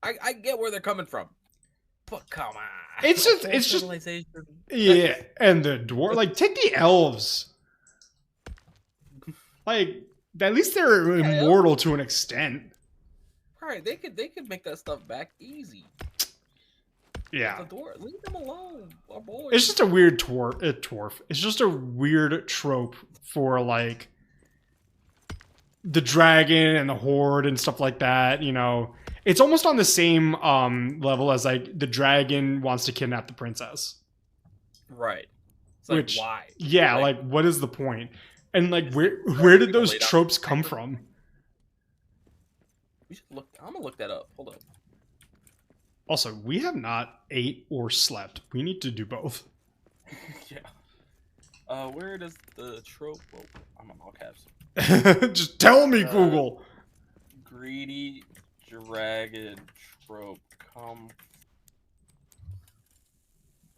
I get where they're coming from. But come on. It's just yeah, and the dwarf like take the elves. Like at least they're immortal to an extent. Right, they could make that stuff back easy. Yeah. Leave them alone, our boys. It's just a weird dwarf. It's just a weird trope for like the dragon and the horde and stuff like that. It's almost on the same level as like the dragon wants to kidnap the princess. Right. It's like, Which, why? yeah, like what is the point? And like Is where did gonna those lay down tropes the come paper? from? We should look. I'm gonna look that up. Hold up. Also, we have not ate or slept. We need to do both. Yeah. Where does the trope? Well, I'm on all caps. Just tell me, Google. Greedy dragon trope come.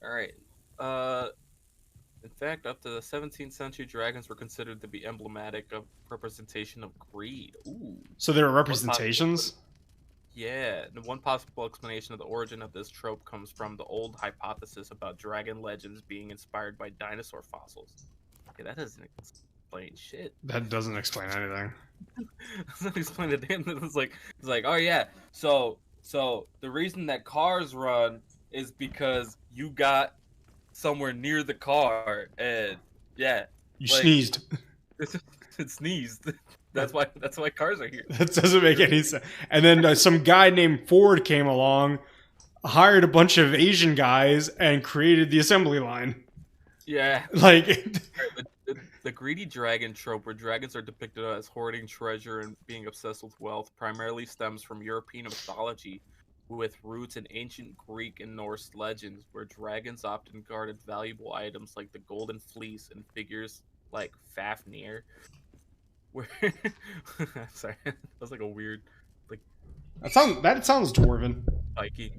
All right. In fact, up to the 17th century, dragons were considered to be emblematic of representation of greed. Ooh. So there are One representations? Yeah, and one possible explanation of the origin of this trope comes from the old hypothesis about dragon legends being inspired by dinosaur fossils. Okay, that doesn't explain shit. That doesn't explain anything. Doesn't explain a damn thing. It's like, oh yeah, so the reason that cars run is because you got somewhere near the car, and yeah, You like, sneezed. it sneezed. That's why cars are here. That doesn't make any sense. And then some guy named Ford came along, hired a bunch of Asian guys, and created the assembly line. Yeah. Like, the greedy dragon trope, where dragons are depicted as hoarding treasure and being obsessed with wealth, primarily stems from European mythology, with roots in ancient Greek and Norse legends, where dragons often guarded valuable items like the golden fleece and figures like Fafnir. Where sorry, that was like a weird, like, that sounds dwarven. spiky.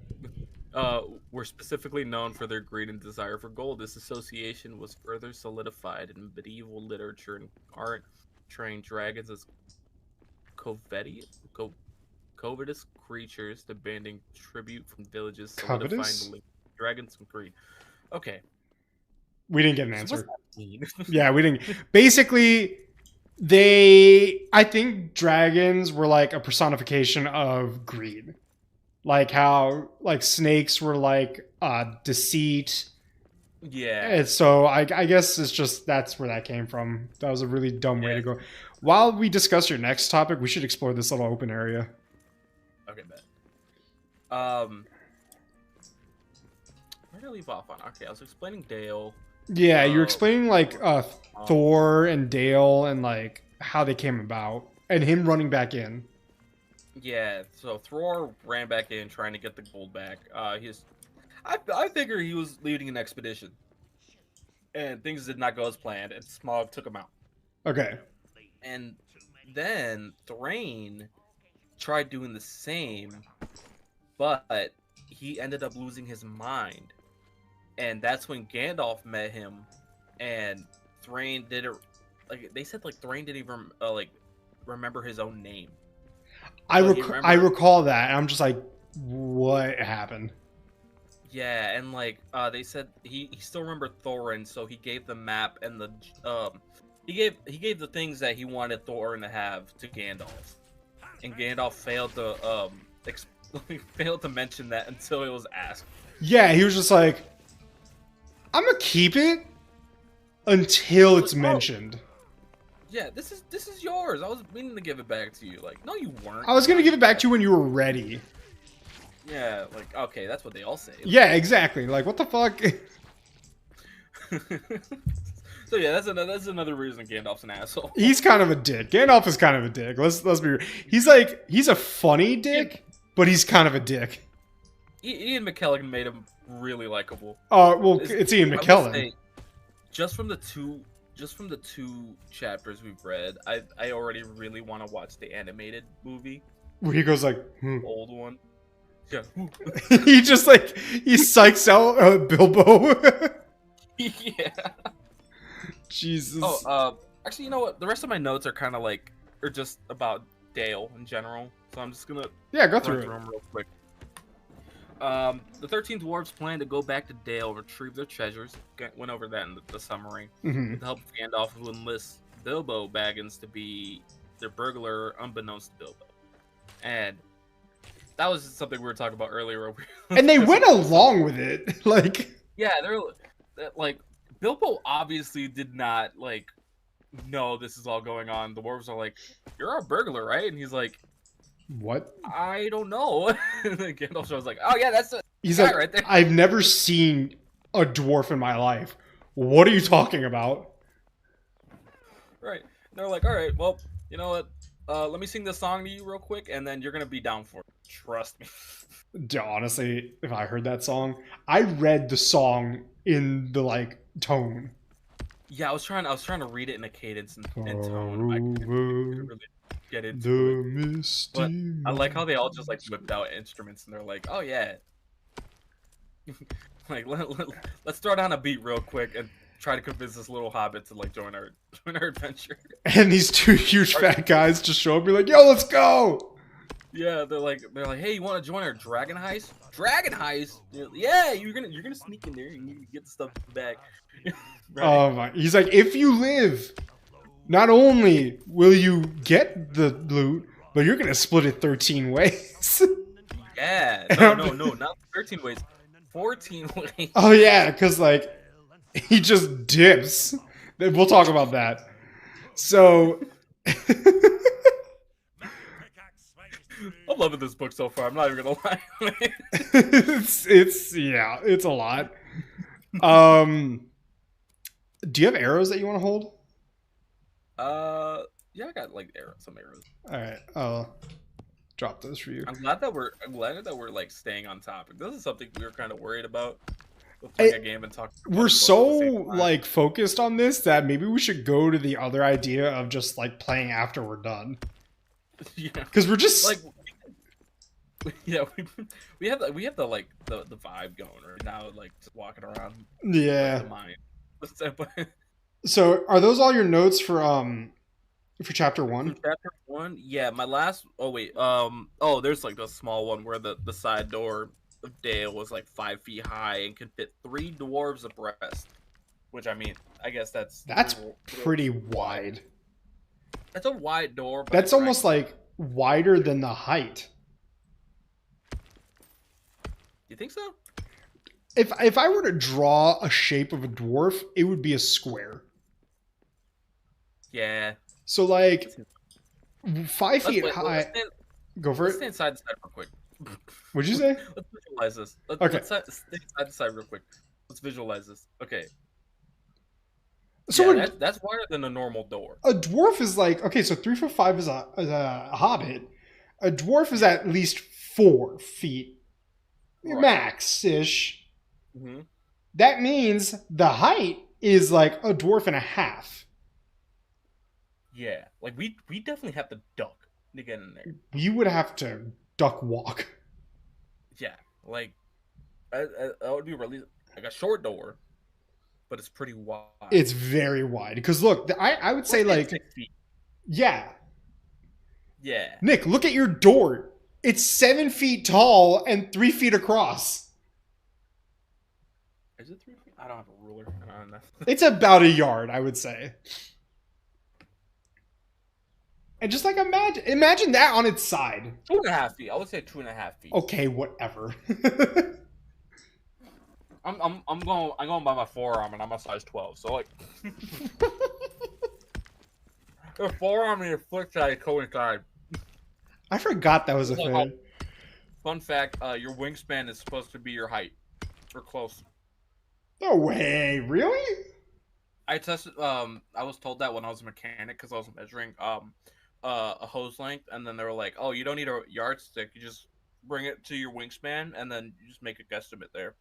Were specifically known for their greed and desire for gold. This association was further solidified in medieval literature and art, portraying dragons as covetous creatures demanding tribute from villages, solidifying Covetous? the link between dragons and greed. Okay. We didn't get an So answer. what's that mean? Yeah, we didn't. Basically, I think dragons were like a personification of greed. Like how like snakes were like deceit. Yeah. And so I guess it's just that's where that came from. That was a really dumb way to go. While we discuss your next topic, we should explore this little open area. Okay, bet. Where did I leave off on? Okay, I was explaining Dale. Yeah, you're explaining like Thor and Dale and like how they came about and him running back in. Yeah, so Thor ran back in trying to get the gold back. I figure he was leading an expedition, and things did not go as planned, and Smaug took him out. Okay. And then Thrain tried doing the same, but he ended up losing his mind, and that's when Gandalf met him, and Thrain didn't like. They said like Thrain didn't even like remember his own name. I recall that, and I'm just like, what happened? Yeah, and like they said he still remembered Thorin, so he gave the map and the he gave the things that he wanted Thorin to have to Gandalf, and Gandalf failed to failed to mention that until it was asked. Yeah, he was just like, I'm gonna keep it until it's mentioned. Yeah, this is yours. I was meaning to give it back to you. Like, no, you weren't. I was gonna give it back to you when you were ready. Yeah, like, okay, that's what they all say. Yeah, exactly. Like, what the fuck? So yeah, that's another reason Gandalf's an asshole. He's kind of a dick. Gandalf is kind of a dick. Let's be real. He's a funny dick, but he's kind of a dick. Ian McKellen made him really likable. Well, it's Ian McKellen. Say, just from the two chapters we've read, I already really want to watch the animated movie. Where he goes like, old one. Yeah. he just like he psychs out Bilbo. Yeah. Jesus. Oh, actually, you know what? The rest of my notes are kind of like, or just about Dale in general. So I'm just gonna go through them real quick. The 13 dwarves plan to go back to Dale and retrieve their treasures. Went over that in the summary. Mm-hmm. With the help of Gandalf, who enlists Bilbo Baggins to be their burglar, unbeknownst to Bilbo. And that was something we were talking about earlier. And they went along with it, like. Yeah, they're like Bilbo obviously did not like no, this is all going on. The dwarves are like, "You're a burglar, right?" And he's like, What? "I don't know." And then Gandalf shows like, "Oh yeah, that's the He's guy like, right there." I've never seen a dwarf in my life. What are you talking about? Right. And they're like, "All right, well, you know what? Let me sing this song to you real quick, and then you're gonna be down for it. Trust me." Honestly, if I heard that song, I read the song in the like tone. Yeah, I was trying to read it in a cadence and Far tone. Couldn't over really get into it. the But misty I like how they all just like mountains. whipped out instruments and they're like, "Oh yeah, like let's throw down a beat real quick and try to convince this little hobbit to like join our join our adventure." And these two huge fat guys just show up and be like, yo, let's go. Yeah, they're like, "Hey, you want to join our dragon heist? Dragon heist? Yeah, you're gonna sneak in there and you get the stuff back." Right? Oh my. He's like, if you live, not only will you get the loot, but you're going to split it 13 ways. Yeah. No, not 13 ways, 14 ways. Oh yeah, because like he just dips. We'll talk about that. So I'm loving this book so far. I'm not even gonna lie. it's yeah, it's a lot. Do you have arrows that you want to hold? Yeah, I got like some arrows. All right, I'll drop those for you. I'm glad that we're like staying on topic. This is something we were kind of worried about with playing a game and talking. We're so like focused on this that maybe we should go to the other idea of just like playing after we're done. Yeah, because we're just like yeah, we have the like the vibe going right now, like just walking around. Yeah. The mind. So are those all your notes for chapter 1? For chapter 1, yeah. My last. Oh wait. There's like the small one where the side door of Dale was like 5 feet high and could fit 3 dwarves abreast. Which I mean, I guess that's pretty wide. That's a wide door. But that's almost like wider than the height. You think so? If I were to draw a shape of a dwarf, it would be a square. Yeah. So like 5 feet high. Go for it. Let's stay inside the side real quick. What'd you say? Let's visualize this. Okay. Let's stay inside the side real quick. Let's visualize this. Okay. So yeah, that's wider than a normal door. A dwarf is like, okay, so 3'5" is a hobbit. A dwarf is at least 4 feet. Right. Max-ish. Mm-hmm. That means the height is like a dwarf and a half. Yeah, like we definitely have to duck to get in there. You would have to duck walk. Yeah, like that would be really like a short door, but it's pretty wide. It's very wide because look, I would say like 6 feet. Yeah. Yeah. Nick, look at your door. It's 7 feet tall and 3 feet across. Is it 3 feet? I don't have a ruler. I don't know. It's about a yard, I would say. And just like imagine that on its side. 2.5 feet. I would say 2.5 feet. Okay, whatever. I'm going by my forearm, and I'm a size 12. So like, the forearm and your foot size coincide. I forgot that was a thing. Fun fact: your wingspan is supposed to be your height, or close. No way, really? I tested. I was told that when I was a mechanic because I was measuring a hose length, and then they were like, "Oh, you don't need a yardstick. You just bring it to your wingspan, and then you just make a guesstimate there."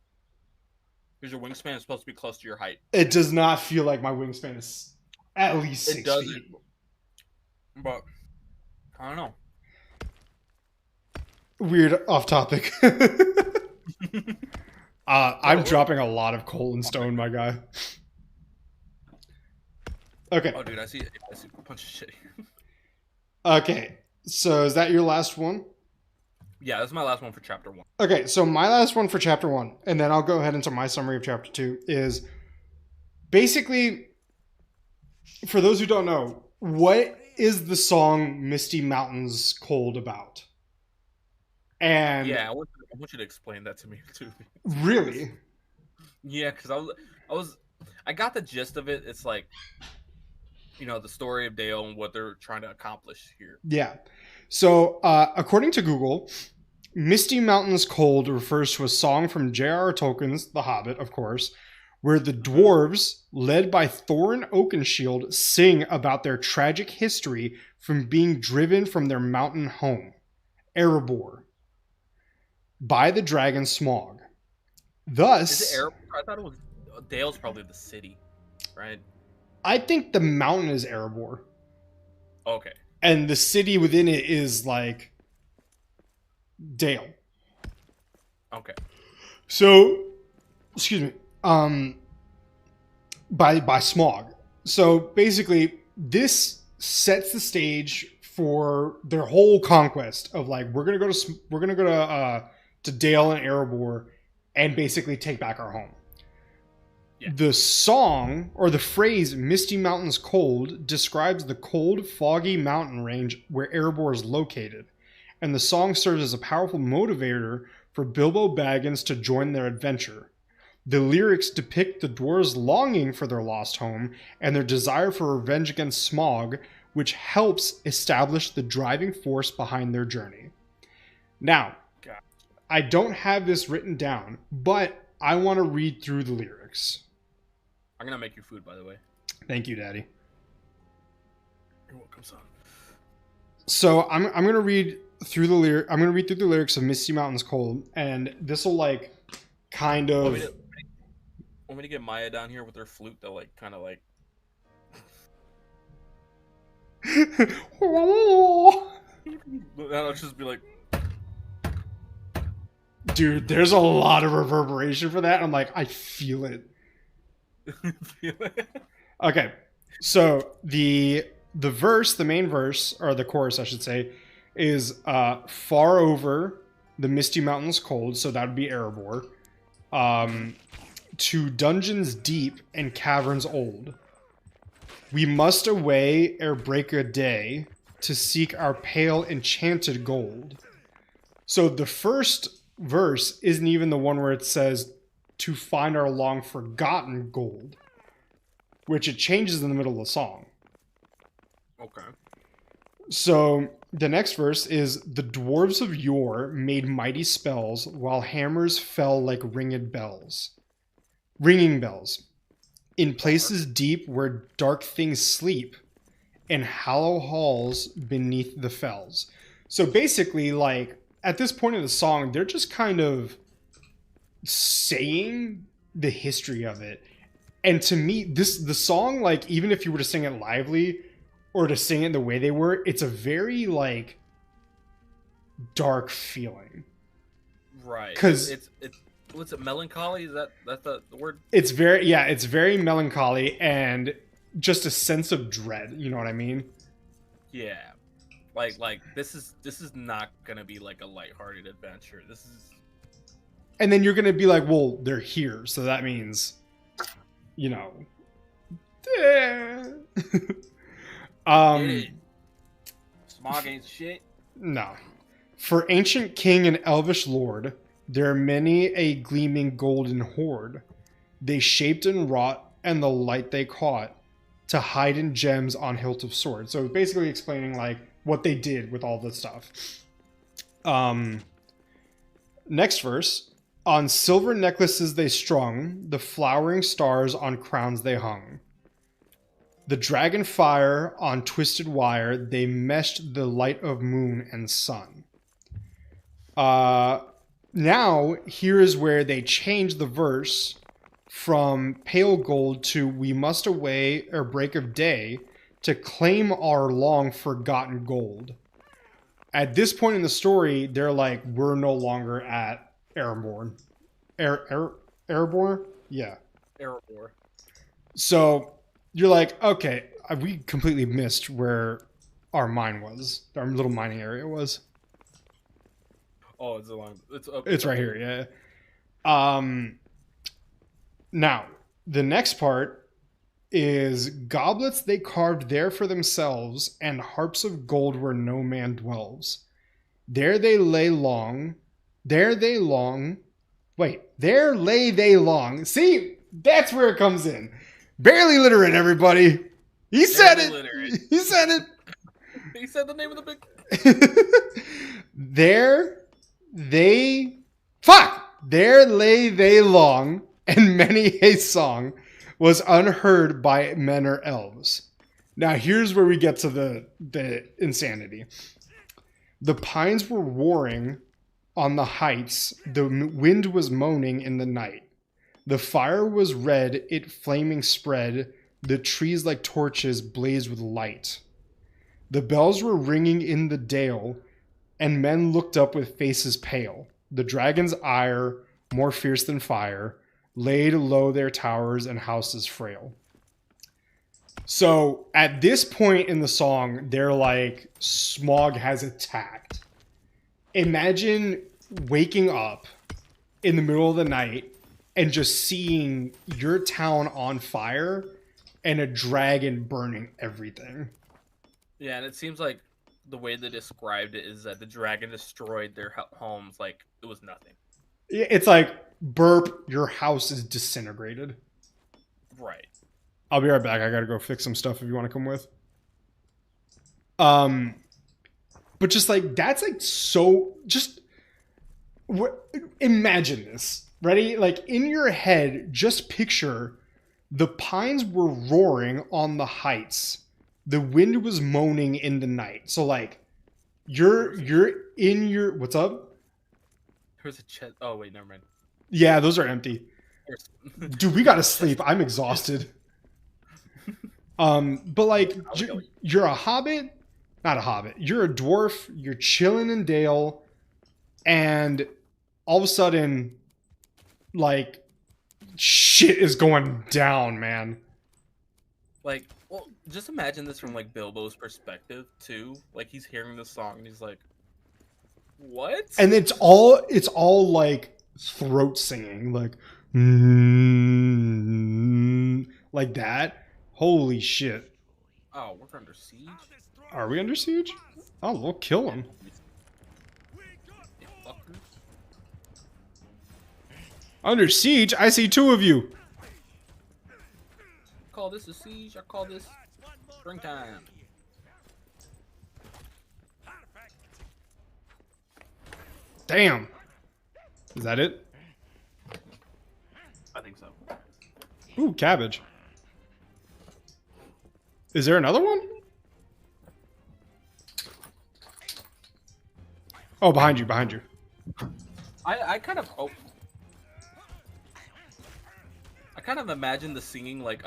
Because your wingspan is supposed to be close to your height. It does not feel like my wingspan is at least 6 feet. But I don't know. Weird off topic. I'm dropping a lot of coal and stone, my guy. Okay. Oh, dude, I see a bunch of shit here. Okay, so is that your last one? Yeah, that's my last one for chapter 1. Okay, so my last one for chapter 1, and then I'll go ahead into my summary of chapter 2, is basically, for those who don't know, what is the song Misty Mountains Cold about? And yeah, I want you to explain that to me too. Really? Yeah, because I got the gist of it. It's like the story of Dale and what they're trying to accomplish here. Yeah. So, according to Google, Misty Mountains Cold refers to a song from J.R.R. Tolkien's The Hobbit, of course, where the dwarves, led by Thorin Oakenshield, sing about their tragic history from being driven from their mountain home, Erebor, by the dragon Smaug. Is it Thus, Arab? I thought it was Dale's probably the city, right? I think the mountain is Erebor, Okay. and the city within it is like Dale. Okay. So, excuse me. By Smaug. So basically, this sets the stage for their whole conquest of like we're gonna go to Dale and Erebor and basically take back our home. Yeah. The song or the phrase "Misty Mountains Cold" describes the cold, foggy mountain range where Erebor is located, and the song serves as a powerful motivator for Bilbo Baggins to join their adventure. The lyrics depict the dwarves' longing for their lost home and their desire for revenge against Smaug, which helps establish the driving force behind their journey. Now, Gotcha. I don't have this written down, but I want to read through the lyrics. I'm gonna make you food, by the way. Thank you, Daddy. You're welcome, son. So I'm gonna read through the lyrics of Misty Mountains Cold, and this will like kind of. Want me to get Maya down here with her flute to like kind of like. I'll just be like. Dude, there's a lot of reverberation for that. I'm like, I feel it. Okay, so the main verse, or the chorus, I should say, is far over the Misty Mountains Cold, so that would be Erebor, to dungeons deep and caverns old. We must away ere break a day to seek our pale enchanted gold. So the first verse isn't even the one where it says to find our long forgotten gold, which it changes in the middle of the song. Okay. So the next verse is the dwarves of yore made mighty spells while hammers fell like ringing bells in places deep where dark things sleep and hollow halls beneath the fells. So basically, like at this point in the song, they're just kind of saying the history of it. And to me, the song, like even if you were to sing it lively or to sing it the way they were, it's a very like dark feeling. Right. Because it's what's it, melancholy? Is that's the word? It's very melancholy and just a sense of dread. You know what I mean? Yeah. Like this is not gonna be like a lighthearted adventure. This is. And then you're gonna be like, well, they're here, so that means, you know. Smaug ain't shit. No. For ancient king and elvish lord, there are many a gleaming golden hoard. They shaped and wrought, and the light they caught, to hide in gems on hilt of sword. So basically explaining like what they did with all this stuff. Next verse. On silver necklaces they strung, the flowering stars on crowns they hung. The dragon fire on twisted wire, they meshed the light of moon and sun. Now, here is where they change the verse from pale gold to we must away or break of day to claim our long forgotten gold. At this point in the story, they're like, we're no longer at Erebor. Erebor? Yeah. Erebor. So you're like, okay, we completely missed where our mine was. Our little mining area was. Oh, it's along. It's right here, yeah. Now, the next part is goblets they carved there for themselves, and harps of gold where no man dwells. There lay they long. See, that's where it comes in. Barely literate, everybody. He said Barely literate. it. He said He said the name of the big. it. There they fuck. There lay they long, and many a song was unheard by men or elves. Now here's where we get to the insanity. The pines were roaring on the heights, the wind was moaning in the night. The fire was red, it flaming spread, the trees like torches blazed with light. The bells were ringing in the dale, and men looked up with faces pale. The dragon's ire, more fierce than fire, laid low their towers and houses frail. So at this point in the song, they're like, Smaug has attacked. Imagine waking up in the middle of the night and just seeing your town on fire and a dragon burning everything. Yeah, and it seems like the way they described it is that the dragon destroyed their homes like it was nothing. It's like, burp, your house is disintegrated. Right. I'll be right back. I gotta go fix some stuff if you want to come with. But just like, that's like so, just imagine this. Ready? Like, in your head, just picture the pines were roaring on the heights. The wind was moaning in the night. So like, you're in your, what's up? There's a chest. Oh wait, never mind. Yeah, those are empty. Dude, we gotta sleep. I'm exhausted. But like, you're a hobbit, not a hobbit. You're a dwarf. You're chilling in Dale, and all of a sudden, like, shit is going down, man. Like, well, just imagine this from like Bilbo's perspective too. Like, he's hearing this song and he's like, "What?" And it's all like throat singing, like, like that. Holy shit. Oh, we're under siege? Are we under siege? Oh, we'll kill him. You fuckers. Under siege? I see two of you. I call this a siege. I call this springtime. Damn. Is that it? I think so. Ooh, cabbage. Is there another one? Oh, behind you, behind you. I kind of I kind of imagine the singing like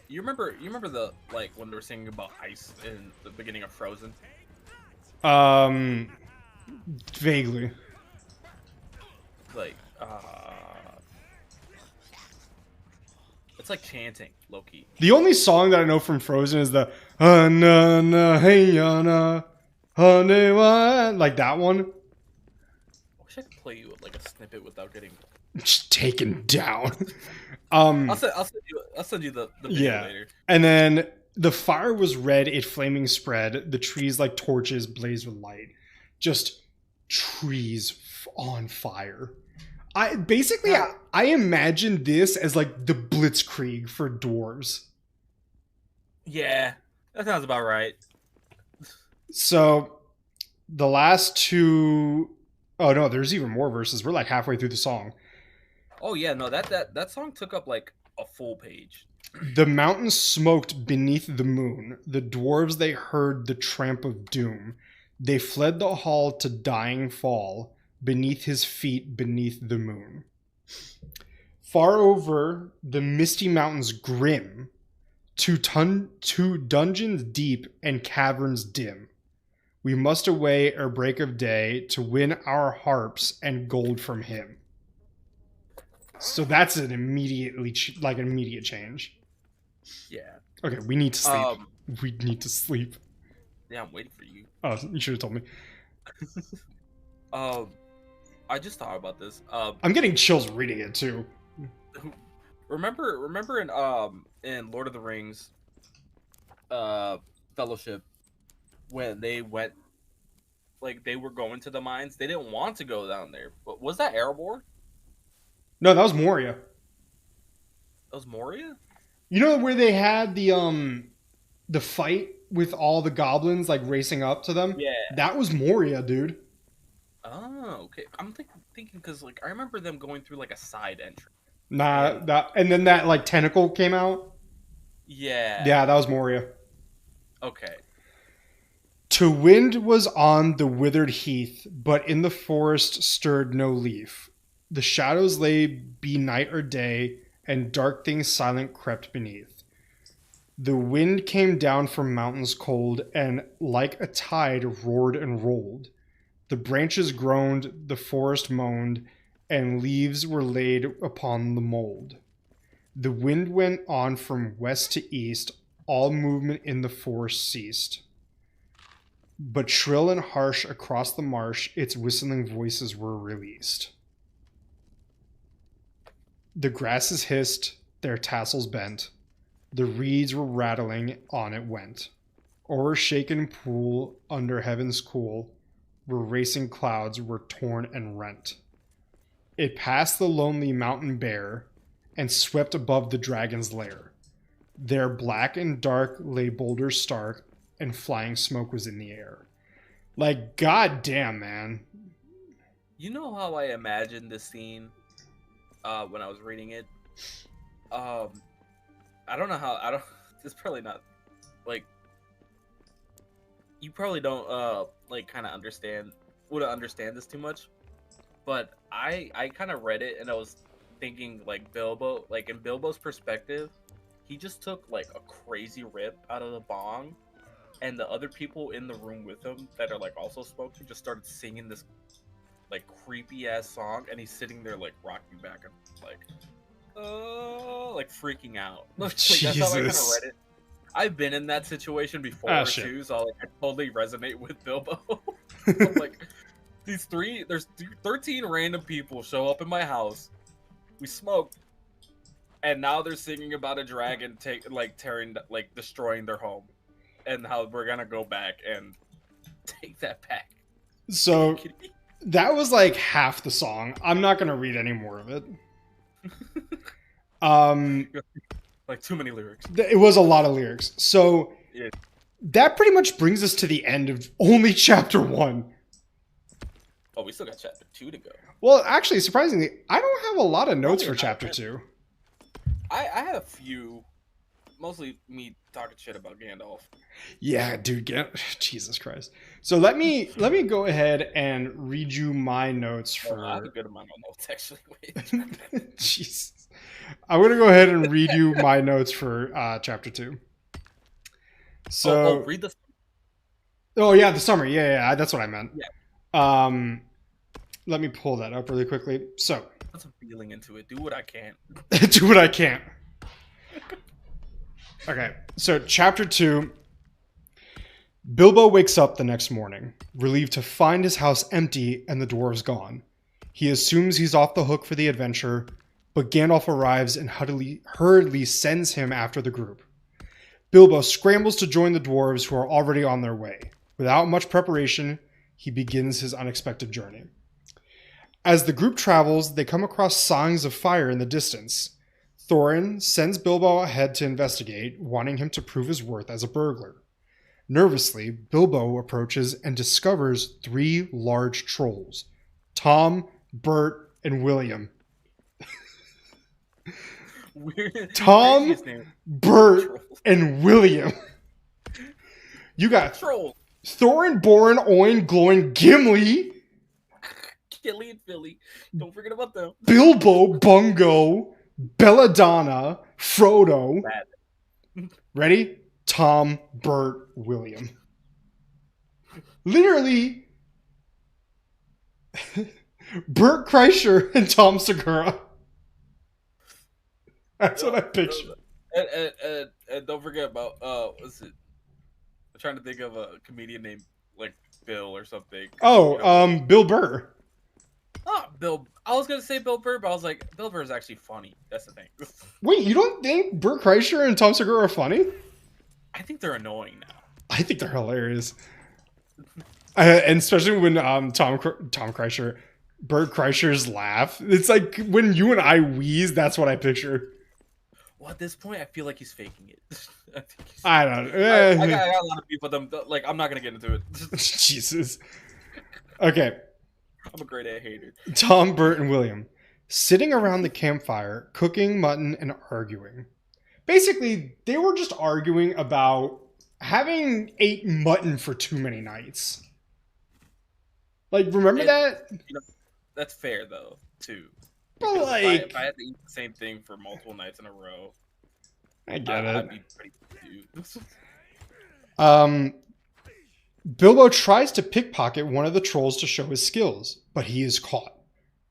you remember the like when they were singing about ice in the beginning of Frozen? Vaguely. Like it's like chanting, low-key. The only song that I know from Frozen is the na na hey na like that one. I wish I could play you like a snippet without getting Just taken down. I'll send you the video later. And then the fire was red, it flaming spread. The trees like torches blazed with light. Just trees on fire. I imagine this as like the Blitzkrieg for dwarves. Yeah, that sounds about right. So the last two, oh no, there's even more verses. We're like halfway through the song. Oh yeah, no, that song took up like a full page. The mountains smoked beneath the moon. The dwarves, they heard the tramp of doom. They fled the hall to dying fall. Beneath his feet, beneath the moon. Far over the misty mountains grim, to dungeons deep and caverns dim. We must away ere break of day to win our harps and gold from him. So that's an immediate change. Yeah. Okay, we need to sleep. We need to sleep. Yeah, I'm waiting for you. Oh, you should have told me. I just thought about this. I'm getting chills reading it too. Remember in Lord of the Rings, Fellowship, when they went, like they were going to the mines, they didn't want to go down there. But was that Erebor? No, that was Moria. That was Moria? You know where they had the the fight with all the goblins like racing up to them, Yeah. that was Moria, dude. Oh, okay. I'm thinking because like I remember them going through like a side entry, Nah, and that and then that like tentacle came out. yeah. Yeah, that was Moria. Okay. To wind was on the withered heath, but in the forest stirred no leaf. The shadows lay be night or day, and dark things silent crept beneath. The wind came down from mountains cold, and like a tide roared and rolled. The branches groaned, the forest moaned, and leaves were laid upon the mold. The wind went on from west to east, all movement in the forest ceased. But shrill and harsh across the marsh, its whistling voices were released. The grasses hissed, their tassels bent. The reeds were rattling, on it went. O'er shaken pool, under heaven's cool, where racing clouds were torn and rent. It passed the lonely mountain bare, and swept above the dragon's lair. There, black and dark, lay boulders stark, and flying smoke was in the air. Like, goddamn, man. You know how I imagined this scene when I was reading it? Um, I don't know how. I don't. It's probably not like you probably don't like kind of wouldn't understand this too much. But I kind of read it and I was thinking like Bilbo, like in Bilbo's perspective, he just took like a crazy rip out of the bong, and the other people in the room with him that are like also smoking just started singing this like creepy ass song, and he's sitting there like rocking back and like, oh, like freaking out. Like, that's how I kind of Jesus. read it. I've been in that situation before Ah, shit. too, so like, I totally resonate with Bilbo. I'm like, there's 13 random people show up in my house. We smoked, and now they're singing about a dragon destroying their home, and how we're gonna go back and take that back. So that was like half the song. I'm not gonna read any more of it. Like too many lyrics. It was a lot of lyrics. So Yeah. that pretty much brings us to the end of only chapter 1. Oh, we still got chapter 2 to go. Well, actually, surprisingly, I don't have a lot of notes Probably for not, chapter man. 2. I have a few, mostly me talking shit about Gandalf. Yeah, dude, Jesus Christ. So let me go ahead and read you my notes for I have a good amount of notes actually. Wait. Jesus. I'm gonna go ahead and read you my notes for chapter 2. So read the. oh yeah, the summary. Yeah, that's what I meant. Yeah. Let me pull that up really quickly. So Put some feeling into it. Do what I can. do what I can. Okay, so chapter 2. Bilbo wakes up the next morning, relieved to find his house empty and the dwarves gone. He assumes he's off the hook for the adventure, but Gandalf arrives and hurriedly sends him after the group. Bilbo scrambles to join the dwarves who are already on their way. Without much preparation, he begins his unexpected journey. As the group travels, they come across signs of fire in the distance. Thorin sends Bilbo ahead to investigate, wanting him to prove his worth as a burglar. Nervously, Bilbo approaches and discovers 3 large trolls: Tom, Bert, and William. Weird. Tom, Craziest name. Bert, Trolls. and William. You got Troll. Thorin, Borin, Oin, Gloin, Gimli, Killy and Philly. Don't forget about them. Bilbo, Bungo, Belladonna, Frodo. Bad. Ready? Tom, Bert, William. Literally, Bert Kreischer and Tom Segura. That's what I picture. And don't forget about what's it? I'm trying to think of a comedian named like Bill or something. Oh, Bill Burr. Oh, Bill. I was gonna say Bill Burr, but I was like, Bill Burr is actually funny. That's the thing. Wait, you don't think Bert Kreischer and Tom Segura are funny? I think they're annoying now. I think they're hilarious. And especially when Tom Kreischer, Bert Kreischer's laugh. It's like when you and I wheeze, that's what I picture. Well, at this point, I feel like he's faking it. I think I don't. I got a lot of beef with them. Like, I'm not gonna get into it. Jesus. Okay. I'm a grade A hater. Tom, Bert, and William sitting around the campfire, cooking mutton and arguing. Basically, they were just arguing about having ate mutton for too many nights. Like, remember And, that? you know, that's fair though, too. But Because if like, I had to eat the same thing for multiple nights in a row, I get it. I'd be pretty confused. Bilbo tries to pickpocket one of the trolls to show his skills, but he is caught.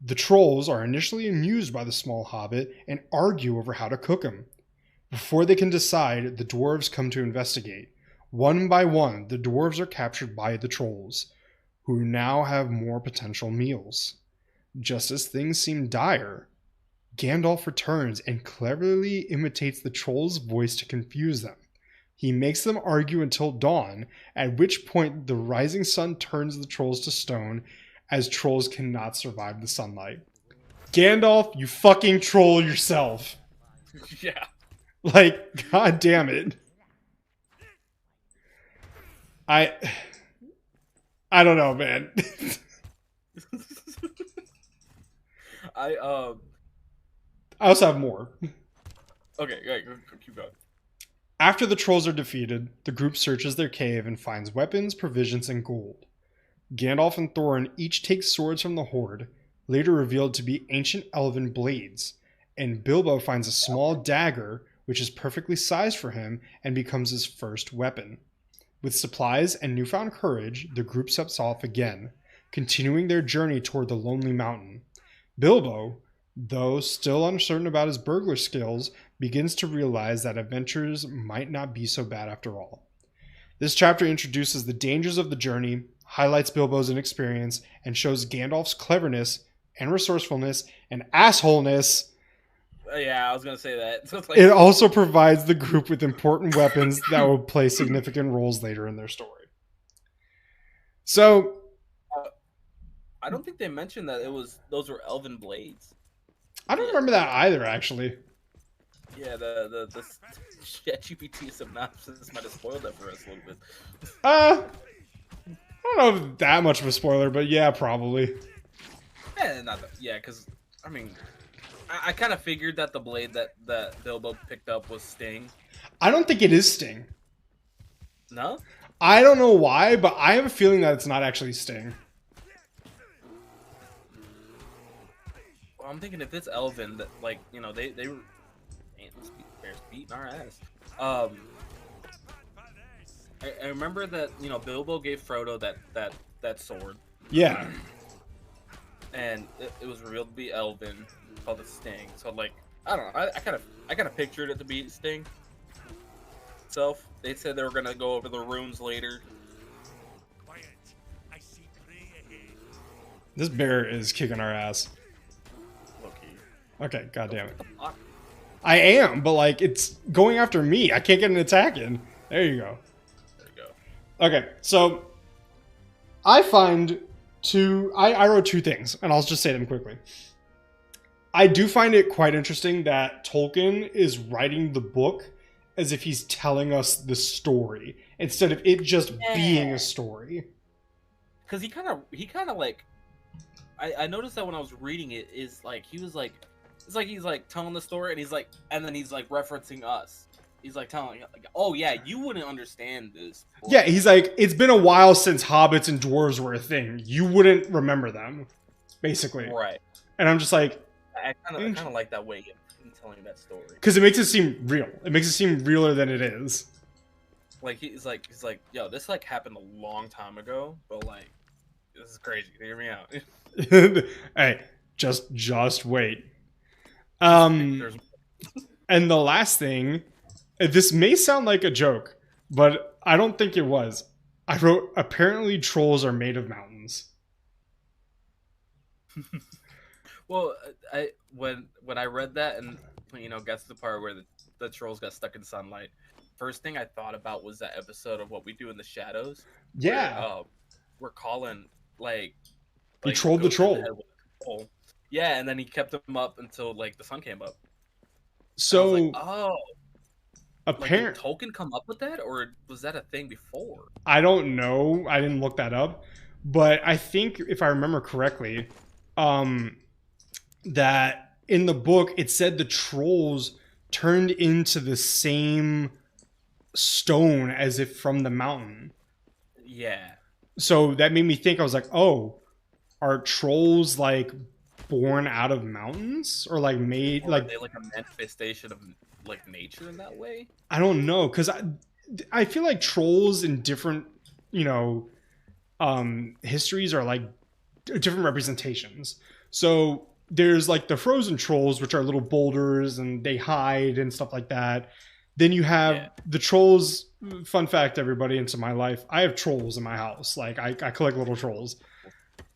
The trolls are initially amused by the small hobbit and argue over how to cook him. Before they can decide, the dwarves come to investigate. One by one, the dwarves are captured by the trolls, who now have more potential meals. Just as things seem dire, Gandalf returns and cleverly imitates the troll's voice to confuse them. He makes them argue until dawn, at which point the rising sun turns the trolls to stone, as trolls cannot survive the sunlight. Gandalf, you fucking troll yourself. Yeah. Like, god damn it. I don't know, man. I also have more. Okay, yeah, keep going. After the trolls are defeated, the group searches their cave and finds weapons, provisions, and gold. Gandalf and Thorin each take swords from the Horde, later revealed to be ancient elven blades, and Bilbo finds a small dagger, which is perfectly sized for him and becomes his first weapon. With supplies and newfound courage, the group sets off again, continuing their journey toward the Lonely Mountain. Bilbo, though still uncertain about his burglar skills, begins to realize that adventures might not be so bad after all. This chapter introduces the dangers of the journey, highlights Bilbo's inexperience, and shows Gandalf's cleverness and resourcefulness and assholeness. Yeah, I was gonna say that. So It also provides the group with important weapons that will play significant roles later in their story. So, I don't think they mentioned that those were elven blades. I don't remember that either, actually. Yeah, the ChatGPT synopsis might have spoiled that for us a little bit. I don't know if that much of a spoiler, but yeah, probably. Not that. Yeah, because I mean, I kind of figured that the blade that Bilbo picked up was Sting. I don't think it is Sting. No? I don't know why, but I have a feeling that it's not actually Sting. Well, I'm thinking if it's elven, that like they were. Man, these bears beating our ass. I remember that Bilbo gave Frodo that sword. Yeah. And it was revealed to be elven, called it Sting. So like I don't know. I kind of pictured it to be Sting. Itself. They said they were gonna go over the runes later. This bear is kicking our ass. Okay. Okay, goddamn it. I am, but like it's going after me. I can't get an attack in. There you go. There you go. Okay, so I find I wrote two things, and I'll just say them quickly. I do find it quite interesting that Tolkien is writing the book as if he's telling us the story instead of it just being a story. Because he kind of like, I noticed that when I was reading it, is like he was like, it's like he's like telling the story, and then he's like referencing us. He's like telling, like, oh yeah, you wouldn't understand this. Yeah, he's like, it's been a while since hobbits and dwarves were a thing. You wouldn't remember them, basically. Right. And I'm just like, I kind of like that way of telling that story. Because it makes it seem real. It makes it seem realer than it is. Like he's like, yo, this like happened a long time ago, but like, this is crazy. Hear me out. Hey, just wait. There's And the last thing, this may sound like a joke, but I don't think it was. I wrote, apparently trolls are made of mountains. Well, when I read that and got to the part where the trolls got stuck in sunlight, first thing I thought about was that episode of What We Do in the Shadows. Yeah. Where, we're calling He trolled the troll. Yeah, and then he kept him up until like the sun came up. So like, oh, Like, did Apparent, Tolkien come up with that, or was that a thing before? I don't know. I didn't look that up, but I think if I remember correctly, um, that in the book it said the trolls turned into the same stone as if from the mountain. Yeah. So that made me think. I was like, oh, are trolls like born out of mountains or like made Or are like they like a manifestation of like nature in that way? I don't know because I feel like trolls in different you know histories are like different representations. So there's like the frozen trolls, which are little boulders and they hide and stuff like that. Then you Yeah. have the trolls. Fun fact, everybody, into my life, I have trolls in my house. Like I collect little trolls.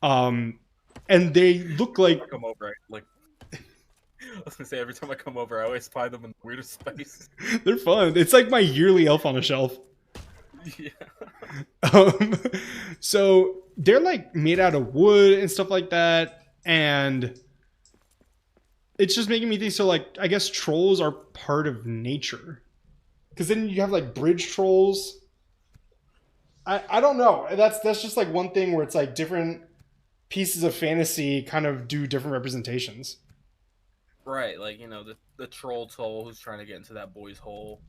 Um, and they look Every time like I come over, I was gonna say every time I come over, I always find them in the weirdest space. they're fun. It's like my yearly elf on a shelf. Yeah. Um, so they're like made out of wood and stuff like that, and it's just making me think. So like, I guess trolls are part of nature, because then you have like bridge trolls. I don't know. That's just like one thing where it's like different pieces of fantasy kind of do different representations. Right, like the troll toll who's trying to get into that boy's hole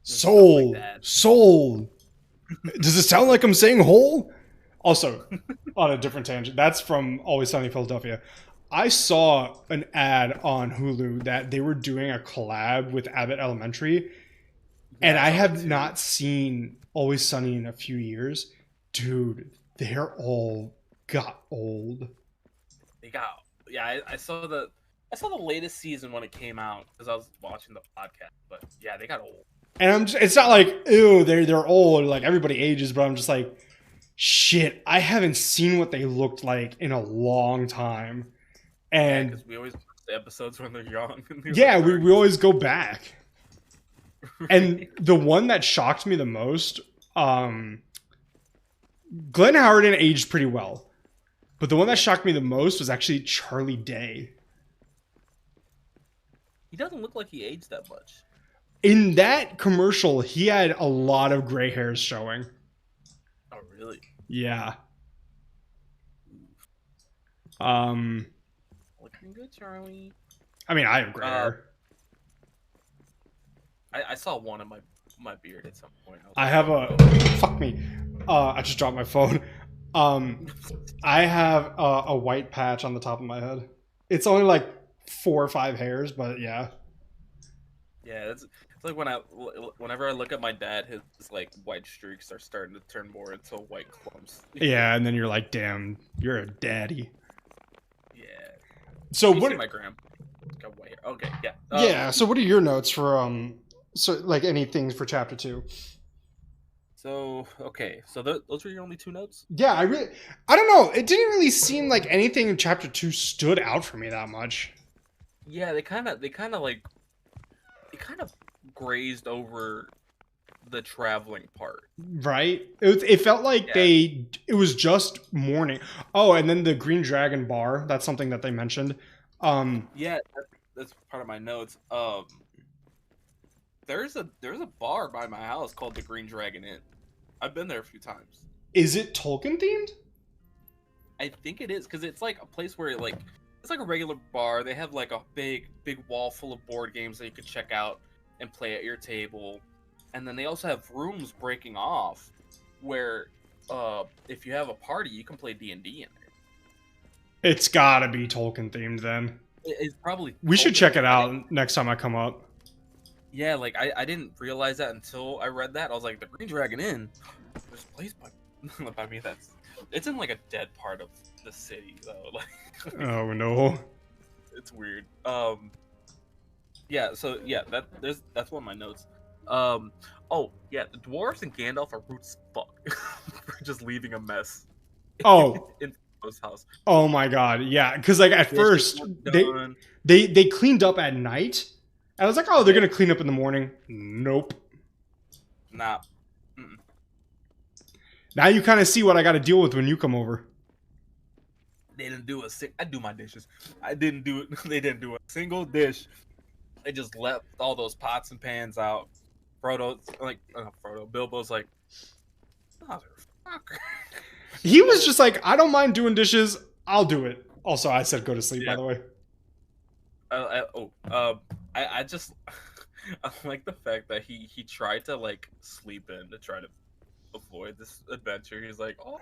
and stuff like Soul, that. soul. Does it sound like I'm saying hole? Also, on a different tangent, that's from Always Sunny in Philadelphia. I saw an ad on Hulu that they were doing a collab with Abbott Elementary, and Yeah, I I saw that have too. not seen Always Sunny in a few years. Dude, they're all got old. They got yeah. I saw the latest season when it came out because I was watching the podcast. But yeah, they got old. And it's not like, ew, they're old, like everybody ages, but I'm just like, shit, I haven't seen what they looked like in a long time. Yeah, And because we always watch the episodes when they're young. And they're yeah, like we always go back. 30s. And the one that shocked me the most, Glenn Howerton aged pretty well. But the one that shocked me the most was actually Charlie Day. He doesn't look like he aged that much. In that commercial, he had a lot of gray hairs showing. Oh, really? Yeah. Um, Looking good, Charlie. I mean, I have gray hair. I saw one in my beard at some point. I have a fuck me. I just dropped my phone. I have a white patch on the top of my head. It's only like 4 or 5 hairs, but yeah. Yeah, it's like whenever I look at my dad, his like white streaks are starting to turn more into white clumps. Yeah, and then you're like, damn, you're a daddy. Yeah. So You what? see my gram? Got white hair. Okay, yeah. Yeah. So what are your notes for So like any things for chapter 2? So okay, so those were your only 2 notes? Yeah, I don't know. It didn't really seem like anything in chapter 2 stood out for me that much. Yeah, they kind of grazed over the traveling part. Right? It felt like it was just morning. Oh, and then the Green Dragon bar. That's something that they mentioned. Yeah, that's part of my notes. There's a bar by my house called the Green Dragon Inn. I've been there a few times. Is it Tolkien themed? I think it is because it's like a place where it's like a regular bar. They have like a big wall full of board games that you can check out and play at your table, and then they also have rooms breaking off where if you have a party, you can play D&D in there. It's gotta be Tolkien themed then. It's probably We should check it Tolkien. out next time I come up. Yeah, like I didn't realize that until I read that. I was like, the Green Dragon Inn, this place by me. It's in like a dead part of the city though. Like, Oh no. it's weird. Yeah. So yeah, that's one of my notes. Oh yeah, the dwarves and Gandalf are rude as fuck for just leaving a mess. Oh. In his house. Oh my god. Yeah, because like at first they cleaned up at night. I was like, oh, they're gonna clean up in the morning. Nope. Nah. Now you kind of see what I got to deal with when you come over. They didn't do I do my dishes. I didn't do it. They didn't do a single dish. They just left all those pots and pans out Bilbo's like, motherfucker. He was just like, I don't mind doing dishes. I'll do it. Also, I said go to sleep, by Yeah. the way. I just I like the fact that he tried to like sleep in to try to avoid this adventure. He's like, oh,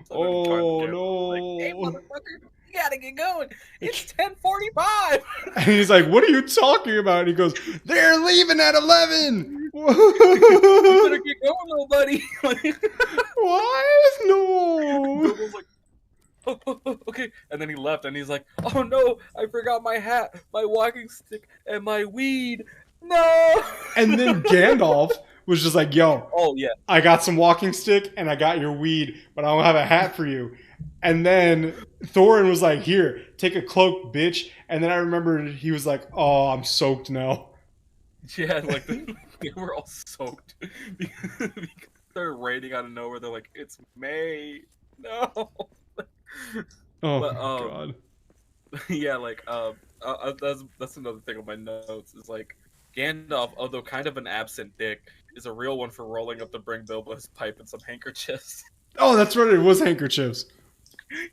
so then he finds Oh, Gandalf like, hey no. motherfucker, you gotta get going. It's 10:45. And he's like, what are you talking about? And he goes, they're leaving at 11. You better get going, little buddy. What? No. Bilbo's like, oh, okay, and then he left, and he's like, oh no, I forgot my hat, my walking stick, and my weed. No. And then Gandalf was just like, yo, Oh yeah. I got some walking stick and I got your weed, but I don't have a hat for you. And then Thorin was like, here, take a cloak, bitch. And then I remembered he was like, oh, I'm soaked now. Yeah, like they were all soaked because they're raining out of nowhere. They're like, "It's May, no." Oh But my god. yeah, like that's another thing on my notes is like Gandalf, although kind of an absent dick, is a real one for rolling up to bring Bilbo his pipe and some handkerchiefs. Oh, that's right. It was handkerchiefs.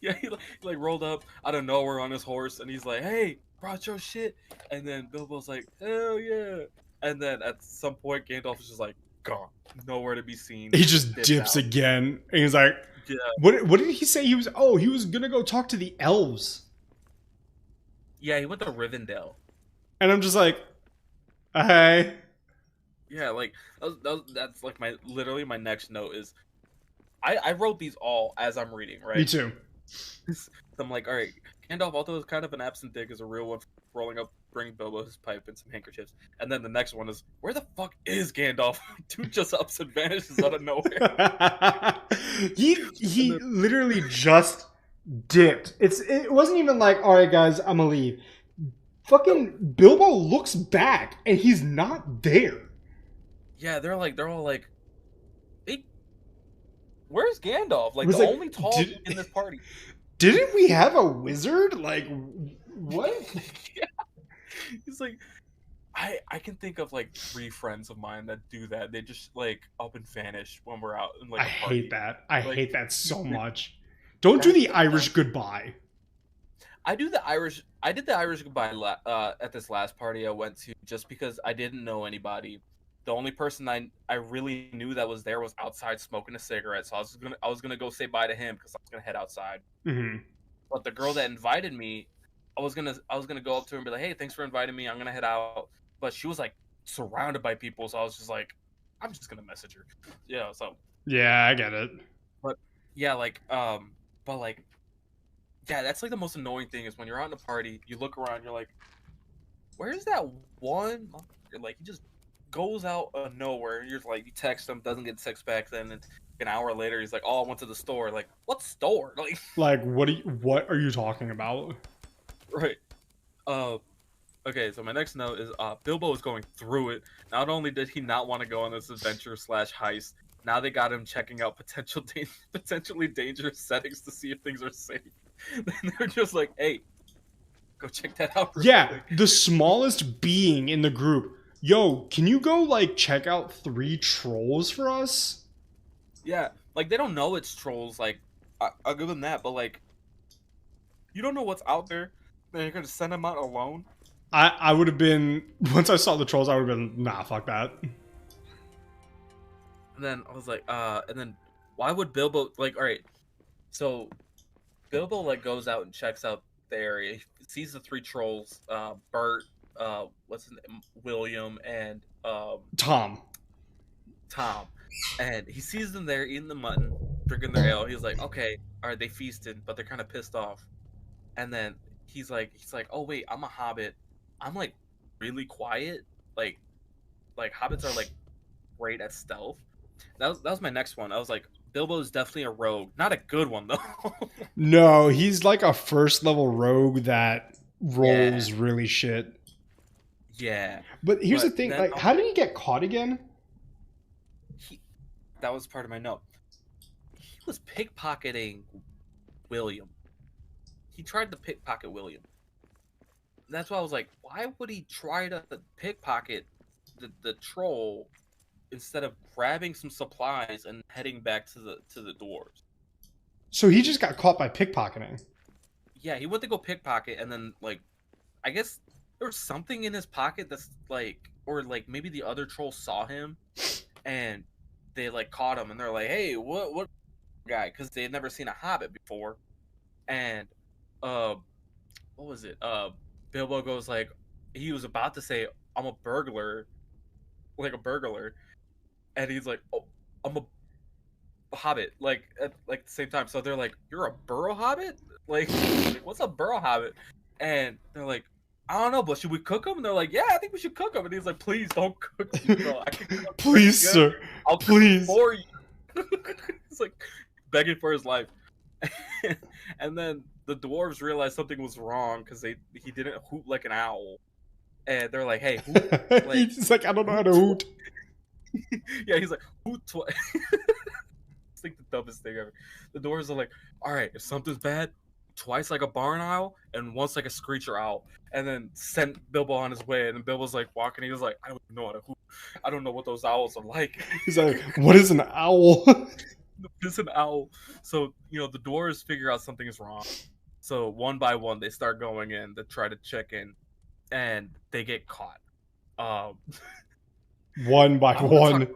Yeah, he like rolled up out of nowhere on his horse, and he's like, "Hey, brought your shit," and then Bilbo's like, "Hell yeah!" And then at some point, Gandalf is just like gone, nowhere to be seen. He just Dipped dips out. again. And he's like, Yeah, what did he say? He was, oh, he was going to go talk to the elves. yeah, he went to Rivendell. And I'm just like, hey. Yeah, like that's like literally my next note is I wrote these all as I'm reading, right? Me too. So I'm like, all right, Gandalf, although it's kind of an absent dick, is a real one rolling up, bringing Bilbo his pipe and some handkerchiefs. And then the next one is, where the fuck is Gandalf? Dude just ups and vanishes out of nowhere. he literally just dipped. It wasn't even like, all right, guys, I'm gonna leave. Fucking Bilbo looks back and he's not there. Yeah, they're all like, hey, where's Gandalf? Like Was the like, only tall dude in this party. Didn't we have a wizard? Like, what? Yeah. He's like, I can think of like 3 friends of mine that do that. They just like up and vanish when we're out in like I a party. hate that. I Like, hate that so much. Don't do the Irish goodbye. I did the Irish goodbye at this last party I went to just because I didn't know anybody. The only person I really knew that was there was outside smoking a cigarette, so I was gonna go say bye to him because I was gonna head outside. Mm-hmm. But the girl that invited me, I was gonna go up to her and be like, "Hey, thanks for inviting me. I'm gonna head out." But she was like surrounded by people, so I was just like, "I'm just gonna message her." Yeah, so Yeah, I get it. but yeah, but like yeah, that's like the most annoying thing is when you're out in a party, you look around, you're like, "Where's that one?" You're like, he just goes out of nowhere. You're like, you text him, doesn't get text back. Then an hour later, he's like, "Oh, I went to the store." Like, what store? Like, what are you talking about? Right. Uh, okay. So my next note is Bilbo is going through it. Not only did he not want to go on this adventure / heist, now they got him checking out potentially dangerous settings to see if things are safe. Then they're just like, "Hey, go check that out." Yeah, Quick. the smallest being in the group. Yo, can you go like check out 3 trolls for us? Yeah, like they don't know it's trolls. Like I'll give them that, but like you don't know what's out there. Then you're gonna send them out alone. I would have been, once I saw the trolls, I would have been, nah, fuck that. And then I was like, and then why would Bilbo like? All right, so Bilbo like goes out and checks out the area. He sees the 3 trolls, Bert, what's his name, William, and Tom. and he sees them there eating the mutton, drinking their ale. He's like, okay, all right, they feasted, but they're kind of pissed off. And then he's like, oh wait, I'm a hobbit. I'm like really quiet. Like hobbits are like great at stealth. That was my next one. I was like, Bilbo's definitely a rogue, not a good one though. No, he's like a first level rogue that rolls really shit. Yeah. But here's the thing, like, how did he get caught again? That was part of my note. He was pickpocketing William. He tried to pickpocket William. And that's why I was like, why would he try to pickpocket the troll, instead of grabbing some supplies and heading back to the dwarves. So he just got caught by pickpocketing. Yeah, he went to go pickpocket, and then like I guess there was something in his pocket that's like, or like maybe the other trolls saw him, and they like caught him, and they're like, "Hey, what guy?" Because they had never seen a hobbit before, and uh, what was it? Bilbo goes like, he was about to say, "I'm a burglar," like a burglar, and he's like, "Oh, I'm a hobbit," like at like the same time. So they're like, "You're a burrow hobbit?" Like, what's a burrow hobbit? And they're like, "I don't know, but should we cook them?" And they're like, "Yeah, I think we should cook them." And he's like, "Please don't cook me, bro. I can cook pretty Please, good. sir. I'll cook Please. for you." He's like begging for his life. And then the dwarves realized something was wrong because he didn't hoot like an owl, and they're like, "Hey, hoot!" Like, He's like, I don't know how to hoot. yeah, he's like, "Hoot twice." It's like the dumbest thing ever. The dwarves are like, "All right, if something's bad, twice like a barn owl and once like a screecher owl," and then sent Bilbo on his way. And then Bilbo's like walking. He was like, "I don't know how to hoot. I don't know what those owls are like." He's like, what is an owl? It's an owl. So the dwarves figure out something is wrong. So one by one, they start going in to try to check in, and they get caught. Um, One by one.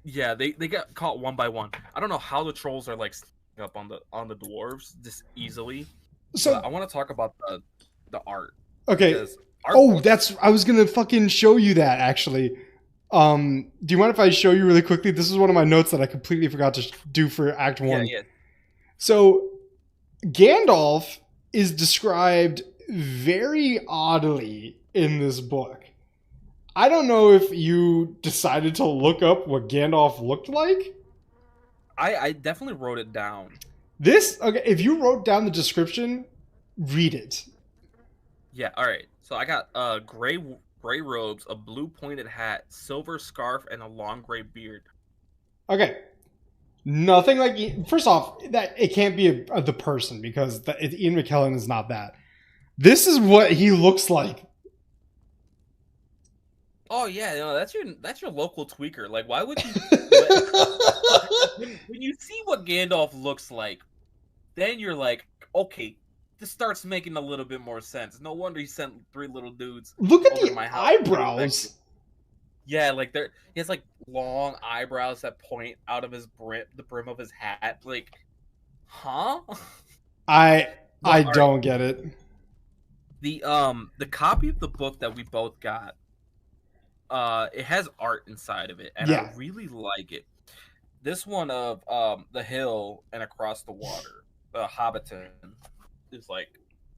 yeah, they got caught one by one. I don't know how the trolls are like sneaking up on the dwarves this easily. So But I want to talk about the art. okay. I was gonna fucking show you that actually. Do you mind if I show you really quickly? This is one of my notes that I completely forgot to do for Act 1. Yeah. So Gandalf is described very oddly in this book. I don't know if you decided to look up what Gandalf looked like. I definitely wrote it down. Okay, if you wrote down the description, read it. Yeah, all right. So I got gray robes, a blue pointed hat, silver scarf, and a long gray beard. Okay. Nothing like... First off, that it can't be the person because Ian McKellen is not that. This is what he looks like. Oh yeah, that's your local tweaker. Like, why would you? when you see what Gandalf looks like, then you're like, okay, this starts making a little bit more sense. No wonder he sent 3 little dudes. Look at over the to my house. eyebrows. Yeah, like he has like long eyebrows that point out of the brim of his hat. Like, huh? I don't get it. The copy of the book that we both got, it has art inside of it, and I really like it. This one of the hill and across the water, Hobbiton, is like,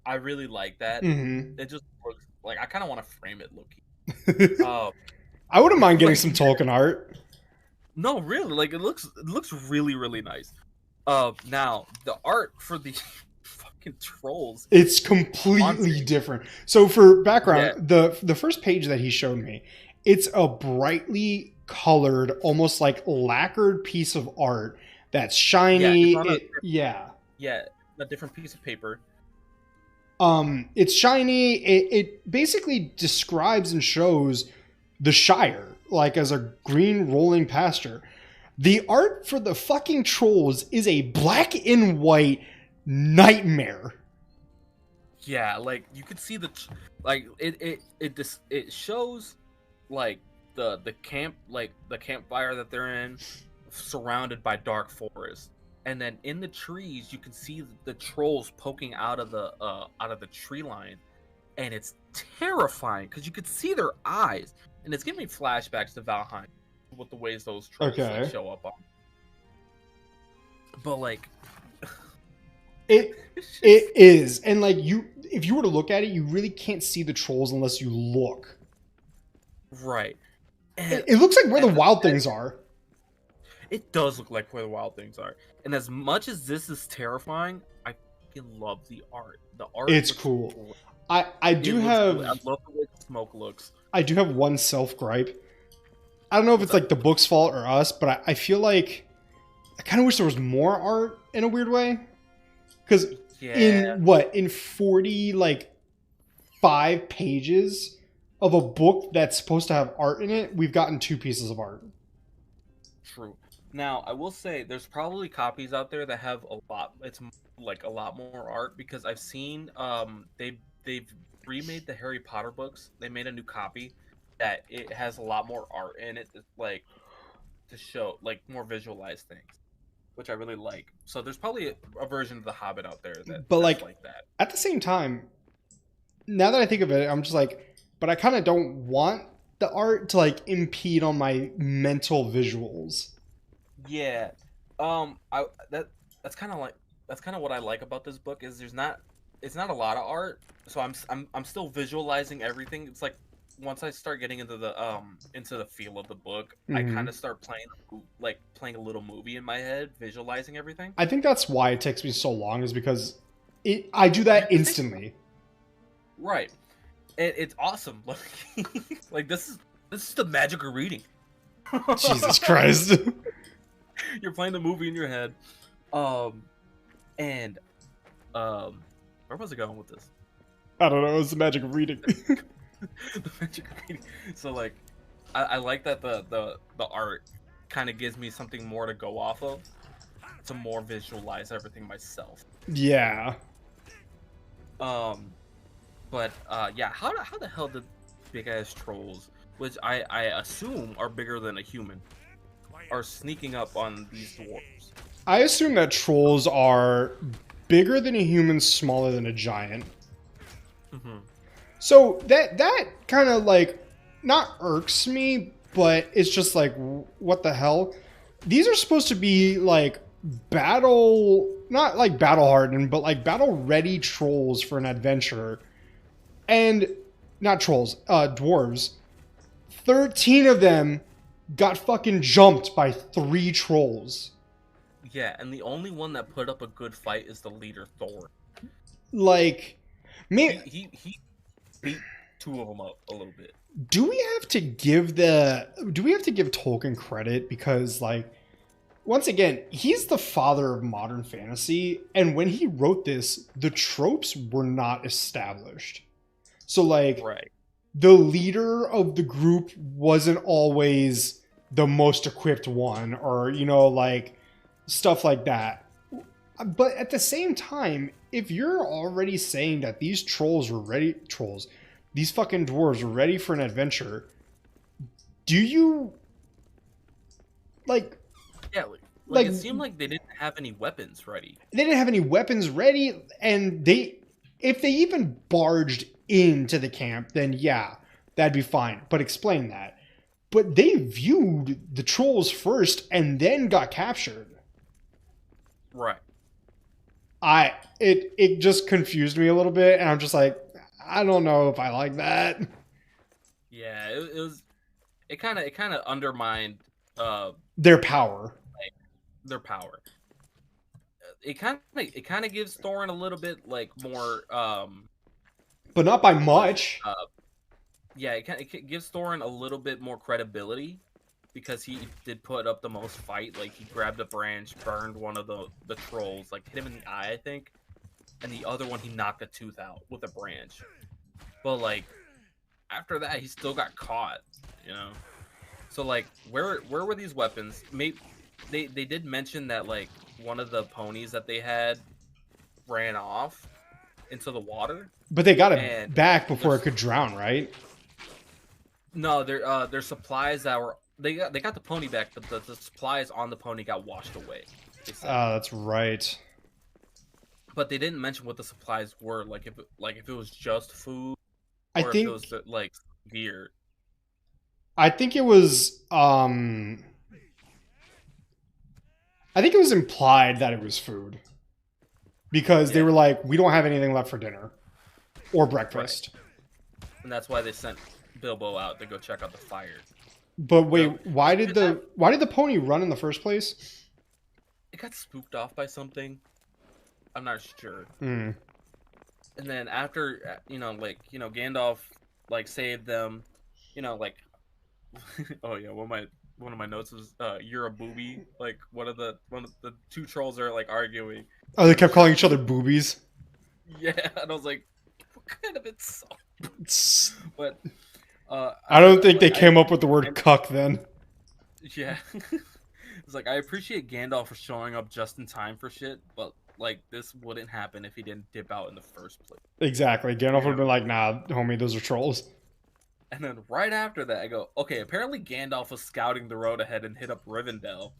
I really like that. Mm-hmm. It just looks like I kind of want to frame it, Loki. I wouldn't mind getting some Tolkien art. No, really, like it looks really really nice. Now the art for the fucking trolls, it's completely different. So for background, the first page that he showed me, it's a brightly colored, almost like lacquered piece of art that's shiny. Yeah, a different piece of paper. It's shiny. It basically describes and shows the Shire like as a green rolling pasture. The art for the fucking trolls is a black and white nightmare. Yeah, like you could see it shows like the camp, like the campfire that they're in, surrounded by dark forest, and then in the trees you can see the trolls poking out of the tree line, and it's terrifying because you could see their eyes, and it's giving me flashbacks to Valheim with the ways those trolls like, show up on. But like, it is, and like if you were to look at it, you really can't see the trolls unless you look. Right. And it looks like where the wild things are. It does look like where the wild things are. And as much as this is terrifying, I fucking love the art. The art. It's cool. Cool. I do have. Cool. I love the way the smoke looks. I do have one self gripe. I don't know if it's like the book's fault or us, but I feel like I kind of wish there was more art in a weird way. Because in 40 like 5 pages of a book that's supposed to have art in it, we've gotten two pieces of art. True. Now, I will say there's probably copies out there that have like a lot more art because I've seen they've remade the Harry Potter books. They made a new copy that it has a lot more art in it, like to show like more visualized things, which I really like. So there's probably a version of The Hobbit out there But that's like like that. at the same time, now that I think of it, I'm just like, but I kind of don't want the art to like impede on my mental visuals. Yeah. I that that's kind of like that's kind of what I like about this book is it's not a lot of art, so I'm still visualizing everything. It's like once I start getting into the feel of the book, I kind Hmm. of start playing a little movie in my head, visualizing everything. I think that's why it takes me so long, is because I do that You're thinking about instantly. it. Right. It's awesome. Like this is the magic of reading. Jesus Christ. You're playing the movie in your head. Um and where was I going with this? I don't know. It's the magic of reading. The magic of reading. So like I like that the art kind of gives me something more to go off of to more visualize everything myself. Yeah. Um but yeah, how the hell did big ass trolls, which I assume are bigger than a human, are sneaking up on these dwarves? I assume that trolls are bigger than a human, smaller than a giant. Mm-hmm. So that kind of like not irks me, but it's just like what the hell? These are supposed to be like battle, not like battle hardened, but like battle ready trolls for an adventure. And not trolls, dwarves. 13 of them got fucking jumped by 3 trolls. Yeah, and the only one that put up a good fight is the leader Thor. Like, me, He beat two of them up a little bit. do we have to give Tolkien credit, because like once again, he's the father of modern fantasy, and when he wrote this, the tropes were not established. So like Right. the leader of the group wasn't always the most equipped one, or like stuff like that. But at the same time, if you're already saying that these fucking dwarves were ready for an adventure, do you like Yeah, like like it seemed like they didn't have any weapons ready. they didn't have any weapons ready, and if they even barged into the camp, then yeah, that'd be fine. But explain that. But they viewed the trolls first and then got captured. Right. It just confused me a little bit, and I'm just like, I don't know if I like that. Yeah, it was it kind of undermined uh Their power, their power. It kind of gives Thorin a little bit like more but not by what was it? much. Yeah, it gives Thorin a little bit more credibility because he did put up the most fight. Like he grabbed a branch, burned one of the trolls, like hit him in the eye, I think, and the other one he knocked a tooth out with a branch. But like after that, he still got caught. You know. So like, where were these weapons? Maybe they did mention that like one of the ponies that they had ran off into the water, But they got it and back before it there's could drown, right? no there's supplies that were they got the pony back, but the supplies on the pony got washed away. They said, That's right. but they didn't mention what the supplies were. Like if it was just food I or if it was think like gear. I think it was I think it was implied that it was food, because they Yeah, were like, we don't have anything left for dinner or right. breakfast. And that's why they sent Bilbo out to go check out the fire. But So wait, why did after that, the pony run in the first place? it got spooked off by something. I'm not sure. Hmm. And then after Gandalf like saved them, like oh yeah, one of my notes was you're a booby. Like one of the two trolls are like arguing, Oh, they and kept calling each other boobies. yeah, and I was like, what kind of insult? It's, But I don't think they like came up with the word cuck then. yeah. It's like I appreciate Gandalf for showing up just in time for shit, but like this wouldn't happen if he didn't dip out in the first place. Exactly. Gandalf would You have know? been like, nah, homie, those are trolls. And then right after that, I go, okay. Apparently, Gandalf was scouting the road ahead and hit up Rivendell,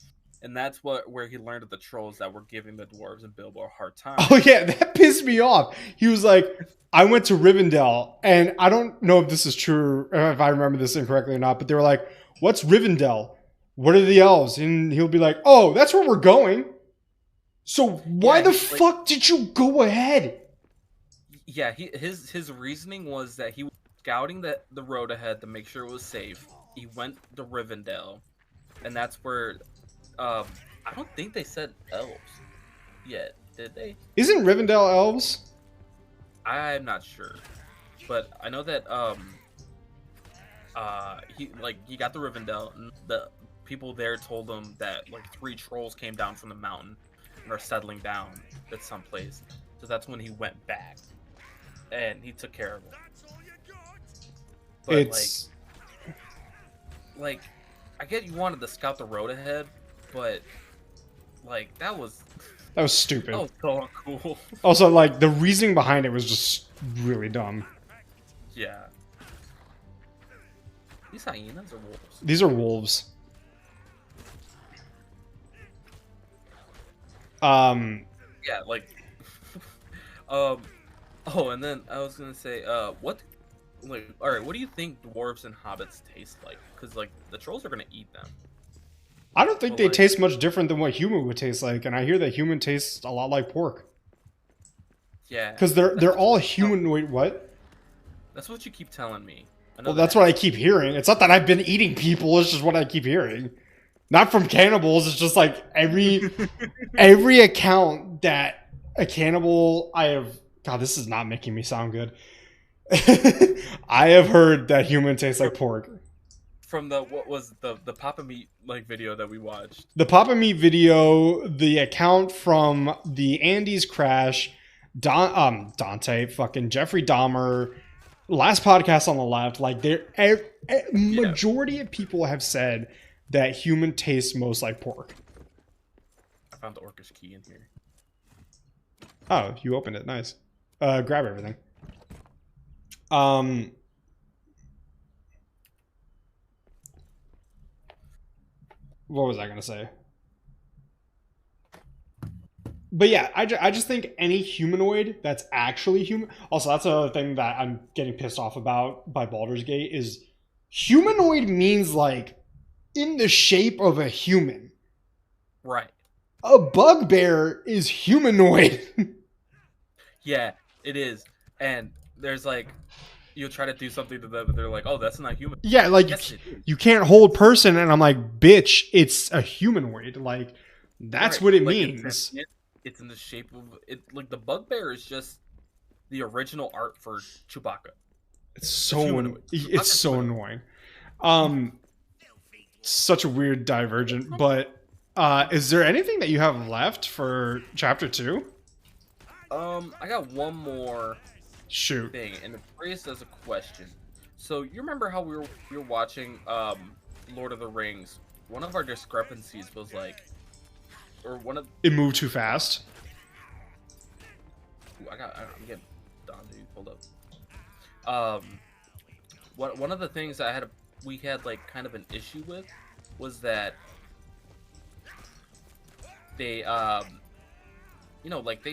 and that's where he learned of the trolls that were giving the dwarves and Bilbo a hard time. Oh yeah, that pissed me off. He was like, I went to Rivendell, and I don't know if this is true, or if I remember this incorrectly or not, but they were like, what's Rivendell? What are the elves? And he'll be like, oh, that's where we're going. So why Yeah, the fuck did you go ahead? yeah. His reasoning was that he was scouting the road ahead to make sure it was safe. He went to Rivendell, and that's where I don't think they said elves yet, did they? Isn't Rivendell elves? I'm not sure, but I know that he got to Rivendell, and the people there told him that like 3 trolls came down from the mountain and are settling down at some place. So that's when he went back and he took care of them. But It's like I get you wanted to scout the road ahead, but like that was stupid. so uncool. Also, like the reasoning behind it was just really dumb. Yeah. These hyenas are wolves. These are wolves. Yeah, like oh, and then I was gonna say, what like all right, what do you think dwarves and hobbits taste like? Because like the trolls are gonna eat them. I don't think But, they like, taste much different than what human would taste like, and I hear that human tastes a lot like pork. yeah, Because they're all humanoid. What? that's what you keep telling me. I know Well, that's that. what I keep hearing. It's not that I've been eating people. It's just what I keep hearing. Not from cannibals. It's just like every account that a cannibal I have. God, this is not making me sound good. I have heard that human tastes like pork. From the what was the Papa Meat like video that we watched. The Papa Meat video, the account from the Andes crash, Dante, fucking Jeffrey Dahmer, last podcast on the left, like majority of people have said that human tastes most like pork. I found the orcish key in here. Oh, you opened it. Nice. Grab everything. What was I gonna say? But yeah, I just think any humanoid that's actually human. Also, that's another thing that I'm getting pissed off about by Baldur's Gate is humanoid means like in the shape of a human. Right. A bugbear is humanoid. Yeah, it is. And there's like you'll try to do something to them, and they're like, "Oh, that's not human." Yeah, like Yes, you can't hold person, and I'm like, bitch, it's a humanoid. Like that's right. what it Like, means. it's in the shape of it. Like the bugbear is just the original art for Chewbacca. It's so annoying. Such a weird divergent. But is there anything that you have left for chapter 2? I got one more Shoot. thing, and it's raised as a question. So you remember how we were watching Lord of the Rings? One of our discrepancies was like, or one of It moved too fast. Ooh, I'm getting done, dude. Hold up. One of the things that we had like kind of an issue with was that they like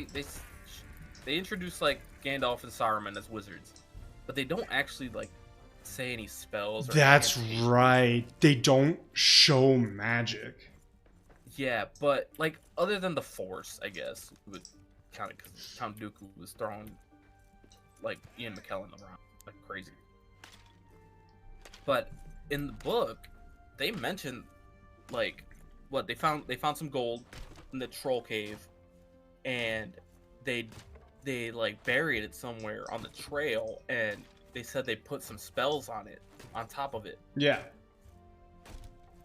they introduced like Gandalf and Saruman as wizards, but they don't actually like say any spells. Or That's incantations. right. They don't show magic. Yeah, but like other than the Force, I guess with kind of because Count Dooku was throwing like Ian McKellen around like crazy. But in the book, they mentioned like what they found some gold in the troll cave, and they like buried it somewhere on the trail, and they said they put some spells on it on top of it. Yeah.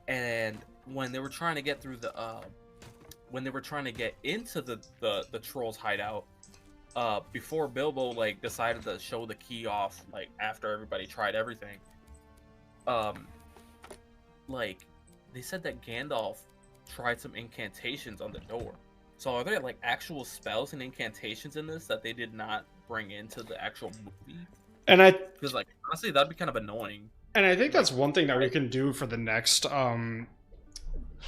And when they were trying to get through when they were trying to get into the trolls hideout, before Bilbo like decided to show the key off, like after everybody tried everything, um, like they said that Gandalf tried some incantations on the door. So are there like actual spells and incantations in this that they did not bring into the actual movie? And I Because like honestly, that'd be kind of annoying. and I think Like, that's one thing that we right? can do for the next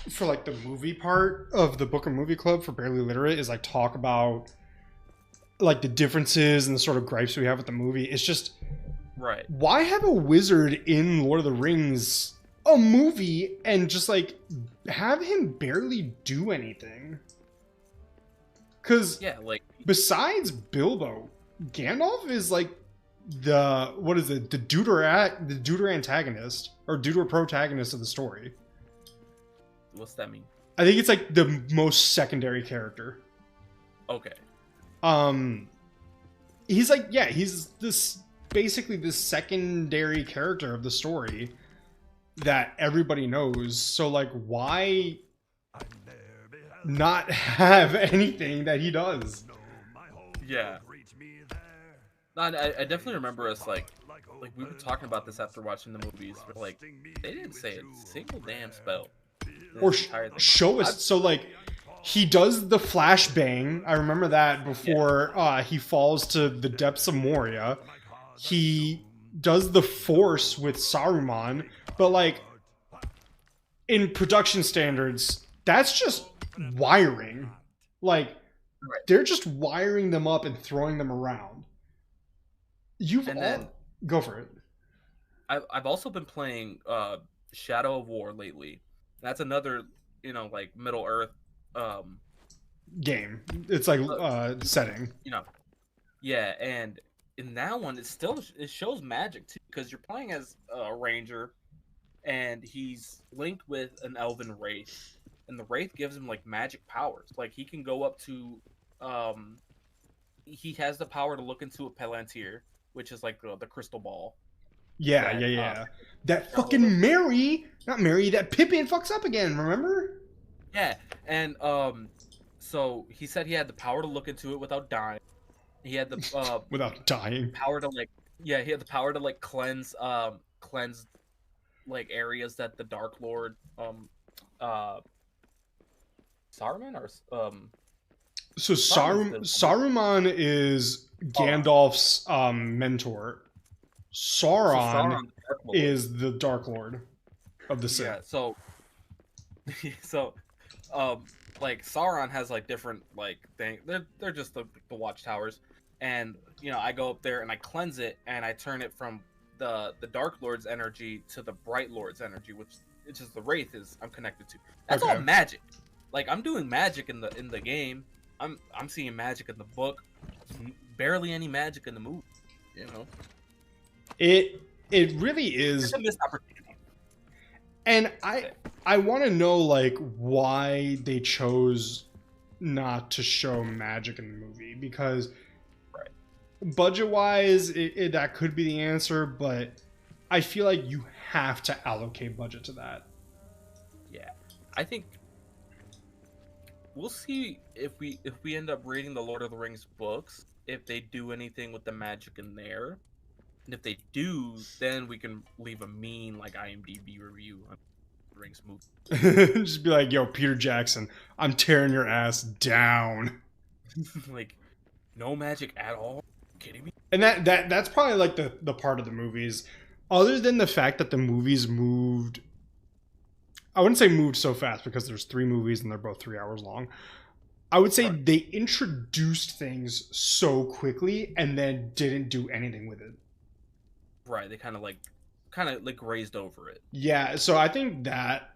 for like the movie part of the book and movie club for Barely Literate is like talk about like the differences and the sort of gripes we have with the movie. It's just Right. why have a wizard in Lord of the Rings a movie and just like have him barely do anything? Because Yeah, like besides Bilbo, Gandalf is like the what is it? The deuter antagonist or deuter protagonist of the story. what's that mean? I think it's like the most secondary character. Okay. Um, he's like he's this basically this secondary character of the story that everybody knows. So like, why not have anything that he does? Yeah. No, I definitely remember us like we were talking about this after watching the movies. We're like, they didn't say a single damn spell. Or show us. So like, he does the flashbang. I remember that before he falls to the depths of Moria. He does the Force with Saruman, but like in production standards, that's just wiring. Like Right. they're just wiring them up and throwing them around. Go for it. I've also been playing Shadow of War lately. That's another like Middle Earth um Game. It's like uh, setting. you know yeah, and in that one it shows magic too because you're playing as a ranger and he's linked with an elven wraith, and the wraith gives him like magic powers. Like he can go up to um he has the power to look into a palantir, which is like the crystal ball. Yeah, That that fucking Mary, not Mary, that Pippin fucks up again, remember? yeah, and so he said he had the power to look into it without dying. He had the Without dying. power to like he had the power to like cleanse like areas that the Dark Lord uh Saruman or So Saruman's Saruman is Gandalf's mentor. so Sauron Sauron the Dark Lord. is the Dark Lord of the Sith. Yeah, so so like Sauron has like different like thing. They're just the watchtowers, and I go up there and I cleanse it and I turn it from the Dark Lord's energy to the Bright Lord's energy, which is the Wraith is I'm connected to. That's all magic. Like I'm doing magic in the game. I'm seeing magic in the book. Barely any magic in the movie. It really is. It's a missed opportunity. And I want to know like why they chose not to show magic in the movie, because budget wise that could be the answer, but I feel like you have to allocate budget to that. Yeah, I think we'll see if we end up reading the Lord of the Rings books, if they do anything with the magic in there. And if they do, then we can leave a mean like IMDb review on the Rings movie. Just be like, yo, Peter Jackson, I'm tearing your ass down. Like, no magic at all? Are you kidding me? And that's probably like the part of the movies, other than the fact that the movies moved. I wouldn't say moved so fast because there's 3 movies and they're both 3 hours long. I would say they introduced things so quickly and then didn't do anything with it. Right, they kind of like grazed over it. Yeah, so I think that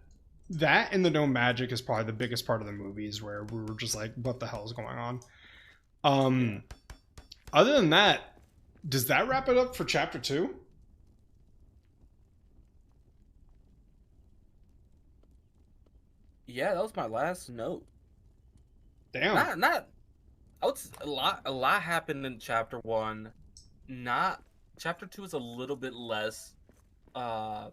and the no magic is probably the biggest part of the movies, where we were just like, what the hell is going on? Other than that, does that wrap it up for chapter 2? Yeah, that was my last note. Damn. Not I would a lot happened in chapter 1. Not chapter 2 is a little bit less uh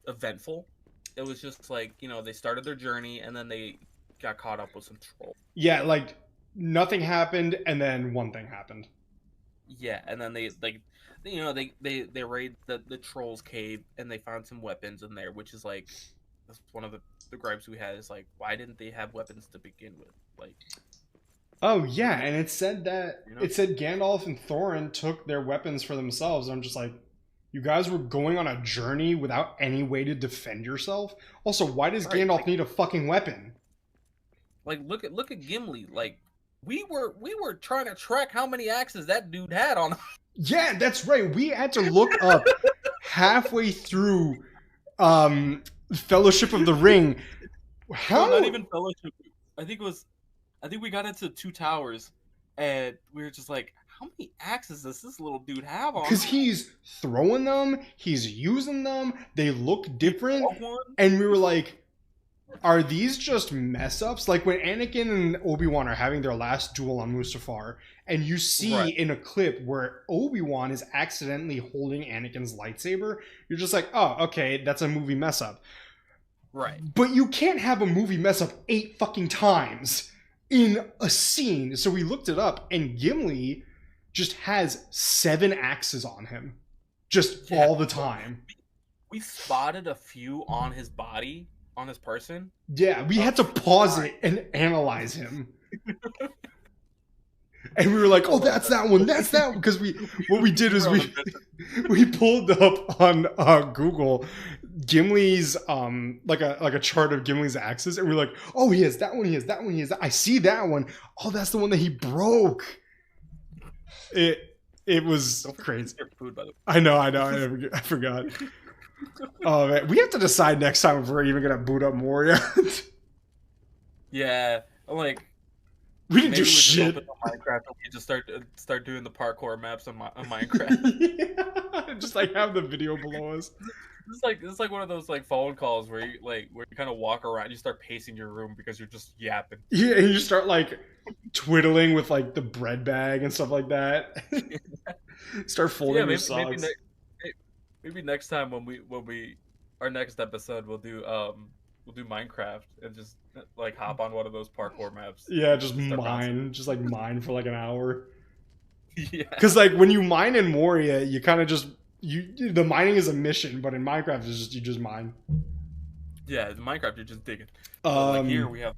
eventful. It was just like, they started their journey and then they got caught up with some troll. Yeah, like nothing happened and then one thing happened. yeah, and then they like, they raid the trolls cave and they found some weapons in there, which is like, that's one of the gripes we had is like, why didn't they have weapons to begin with? Like, Oh yeah, and it said that you know, it said Gandalf and Thorin took their weapons for themselves. I'm just like, you guys were going on a journey without any way to defend yourself. Also, why does right? Gandalf need a fucking weapon? Like look at Gimli. Like we were trying to track how many axes that dude had on him. Yeah, that's right. We had to look up halfway through Fellowship of the Ring. No, not How? even Fellowship. I think it was. I think we got into Two Towers, and we were just like, how many axes does this little dude have on Because him? he's throwing them, he's using them, they look He different, broke one. and we were like, are these just mess ups? Like when Anakin and Obi-Wan are having their last duel on Mustafar, and you see Right, in a clip where Obi-Wan is accidentally holding Anakin's lightsaber, you're just like, oh, okay, that's a movie mess up. right. But you can't have a movie mess up 8 fucking times in a scene. So we looked it up, and Gimli just has 7 axes on him. Just Yeah, all the time. we spotted a few on his body, on his person. Yeah, we A had to few pause times. it and analyze him. And we were like, "Oh, Oh my that's that one. That's that one." Because what we did we is were on a mission. we pulled up on Google Gimli's like a chart of Gimli's axes, and we're like, "Oh, he has that one. He has that one. He has that. I see that one. Oh, that's the one that he broke." It was Don't forget to crazy. get your food, by the way. I forgot. Oh man, we have to decide next time if we're even gonna boot up Moria. Yeah, I'm like, We didn't maybe do we just open shit. the Minecraft and we just start doing the parkour maps on Minecraft. Yeah. Just like have the video below us. It's like one of those like phone calls where you kind of walk around, you start pacing your room because you're just yapping. Yeah, and you start like twiddling with like the bread bag and stuff like that. Start So yeah, folding your socks. maybe next time when we our next episode we'll do Minecraft and just like hop on one of those parkour maps Yeah, and just just start bouncing. mine, just like mine for like an hour. Yeah, Because like when you mine in Moria, you kind of just the mining is a mission, but in Minecraft it's just you just mine. yeah. In Minecraft you're just digging, but like here Um, we have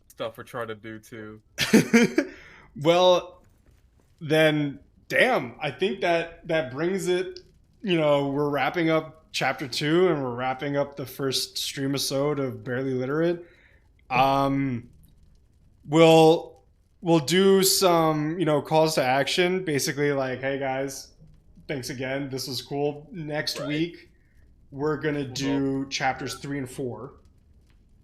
stuff we're trying to do too. well, then damn, I think that brings it. You know, we're wrapping up chapter 2, and we're wrapping up the first stream episode of Barely Literate. Um, we'll do some calls to action, basically like, hey guys, thanks again, this was cool. Next Right. week we're gonna We'll go. do chapters 3 and 4,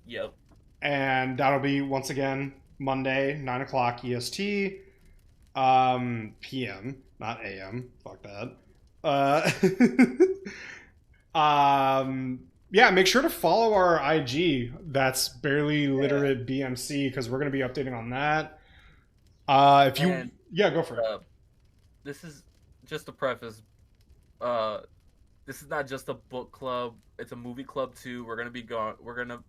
Yep. and that'll be once again Monday 9 o'clock EST, PM, not AM, fuck that. uh yeah, make sure to follow our IG. That's Barely Yeah. Literate BMC, because we're going to be updating on that. If you, And yeah, go for it. this is just a preface. Uh, this is not just a book club; it's a movie club too. We're gonna be going. We're gonna.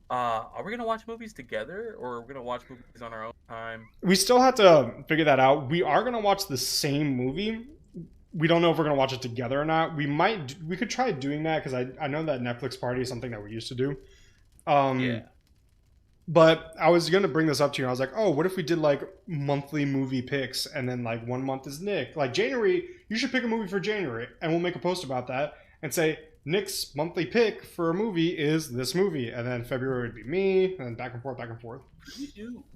Are we gonna watch movies together, or are we gonna watch movies on our own time? We still have to figure that out. We are going to watch the same movie. We don't know if we're going to watch it together or not. We could try doing that, because I know that Netflix party is something that we used to do. Yeah. But I was gonna bring this up to you. I was like, oh, what if we did like monthly movie picks, and then like one month is Nick. Like January, you should pick a movie for January, and we'll make a post about that and say Nick's monthly pick for a movie is this movie, and then February would be me, and then back and forth, back and forth.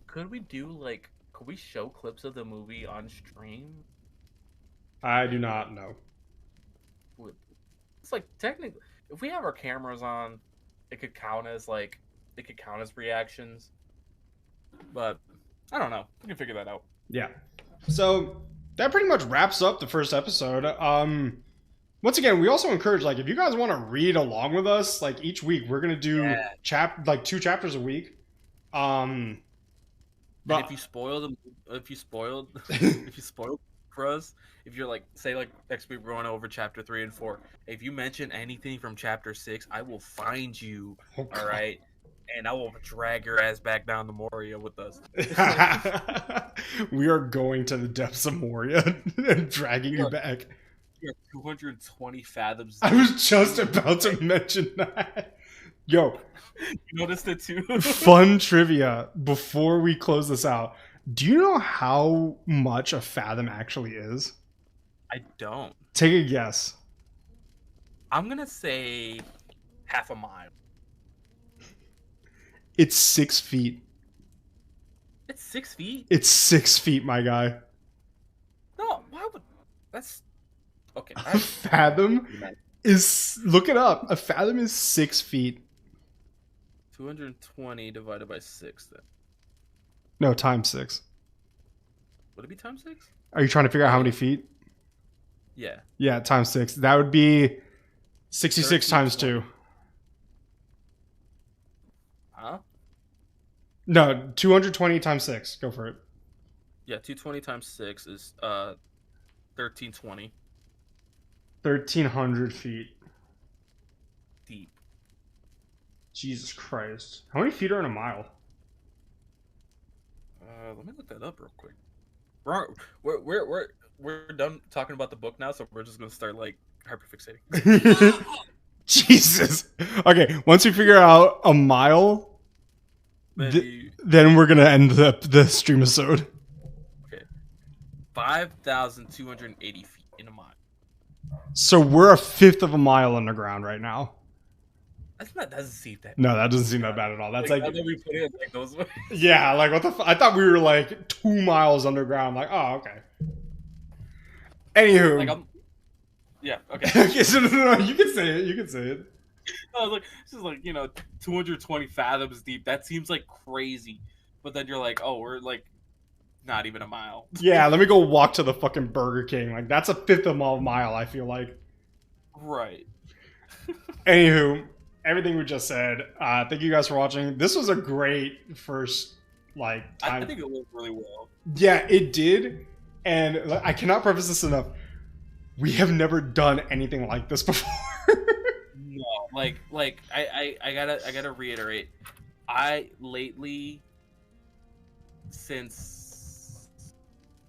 Could we show clips of the movie on stream? I do not know. Would It's like technically, if we have our cameras on, it could count as reactions. But I don't know. We can figure that out. Yeah. So that pretty much wraps up the first episode. Once again, we also encourage, like, if you guys want to read along with us, like each week we're gonna do Yeah. like 2 chapters a week. And But if you spoiled, if you spoiled for us, if you're like, say like next week we're going over chapter 3 and 4, if you mention anything from chapter 6, I will find you. oh, All right, and I will drag your ass back down to Moria with us. We are going to the depths of Moria and dragging you back. You're 220 fathoms. I was just about to mention that. Yo, you noticed it too. Fun trivia before we close this out. Do you know how much a fathom actually is? I don't. Take a guess. I'm gonna say half a mile. It's 6 feet. It's 6 feet? It's 6 feet, my guy. No, why would... That's... Okay. A fathom is... Look it up. A fathom is 6 feet. 220 divided by 6, then. No, times 6. Would it be times 6? Are you trying to figure out how many feet? Yeah. Yeah, times 6. That would be 66 times 2. Huh? No, 220 times 6. Go for it. Yeah, 220 times 6 is 1320. 1,300 feet. Deep. Jesus Christ. How many feet are in a mile? Let me look that up real quick. We're done talking about the book now, so we're just gonna start like hyperfixating. Jesus. Okay, once we figure out a mile, then we're gonna end the stream episode. Okay, 5,280 feet in a mile. So we're a fifth of a mile underground right now. That's not. Doesn't seem that. No, that doesn't seem that bad at all. That's like we put it like those. Yeah, like what the? I thought we were like 2 miles underground. Like, oh, okay. Anywho, like yeah, okay. Okay, so no, you can say it. You can say it. I was like, this is like 220 fathoms deep. That seems like crazy, but then you're like, oh, we're like not even a mile. Yeah, let me go walk to the fucking Burger King. Like that's a fifth of a mile. I feel like. Right. Anywho, everything we just said. Thank you guys for watching. This was a great first time. I think it went really well. Yeah, it did, and I cannot preface this enough. We have never done anything like this before. No, like I gotta reiterate. I lately, since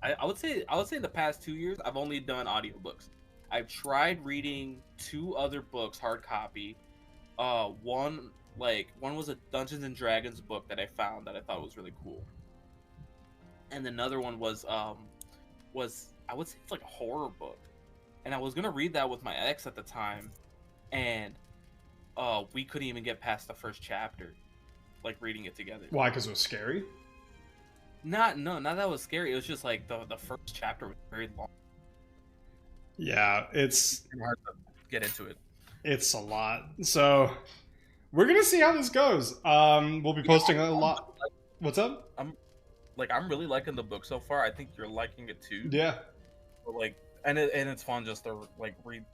I would say in the past 2 years, I've only done audiobooks. I've tried reading 2 other books, hard copy. One was a Dungeons and Dragons book that I found that I thought was really cool, and another one was I would say it's like a horror book, and I was gonna read that with my ex at the time, and we couldn't even get past the first chapter, like reading it together. Why? Because it was scary? Not that it was scary. It was just like the first chapter was very long. Yeah, it's hard to get into it. It's a lot. So we're gonna see how this goes. We'll be posting a lot. What's up? I'm really liking the book so far. I think you're liking it too. Yeah. But and it's fun just to like read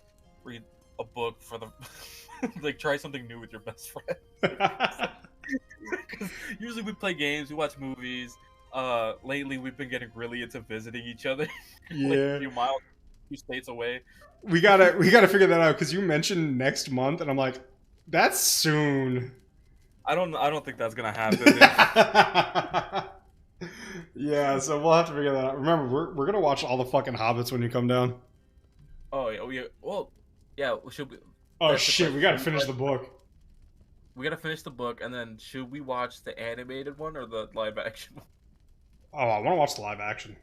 a book for the like try something new with your best friend. Usually we play games, we watch movies. Lately we've been getting really into visiting each other. Yeah. Like a few miles, 2 states away. We gotta figure that out because you mentioned next month, and I'm like, that's soon. I don't think that's gonna happen. Yeah, so we'll have to figure that out. Remember, we're gonna watch all the fucking Hobbits when you come down. Oh yeah, should we? Oh shit, we gotta finish the book. We gotta finish the book, and then should we watch the animated one or the live action one? Oh, I want to watch the live action.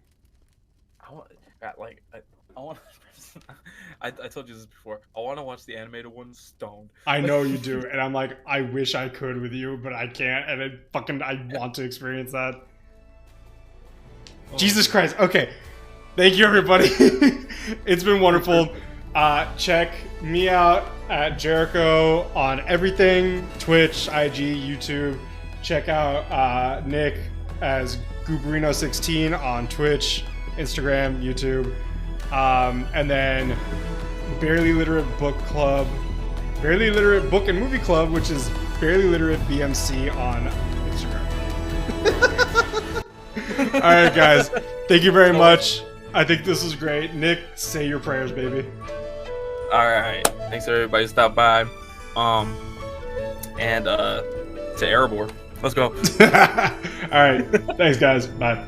I told you this before. I want to watch the animated one stoned. I know you do, and I'm like, I wish I could with you, but I can't, and I want to experience that. Oh, Jesus Christ. Okay. Thank you, everybody. It's been wonderful. Check me out at Jericho on everything. Twitch, IG, YouTube. Check out Nick as Gooberino16 on Twitch, Instagram, YouTube. And then Barely Literate Book Club. Barely Literate Book and Movie Club, which is Barely Literate BMC on Instagram. Alright, guys. Thank you very much. I think this was great. Nick, say your prayers, baby. Alright. Thanks everybody stop by. And to Erebor. Let's go. All right. Thanks, guys. Bye.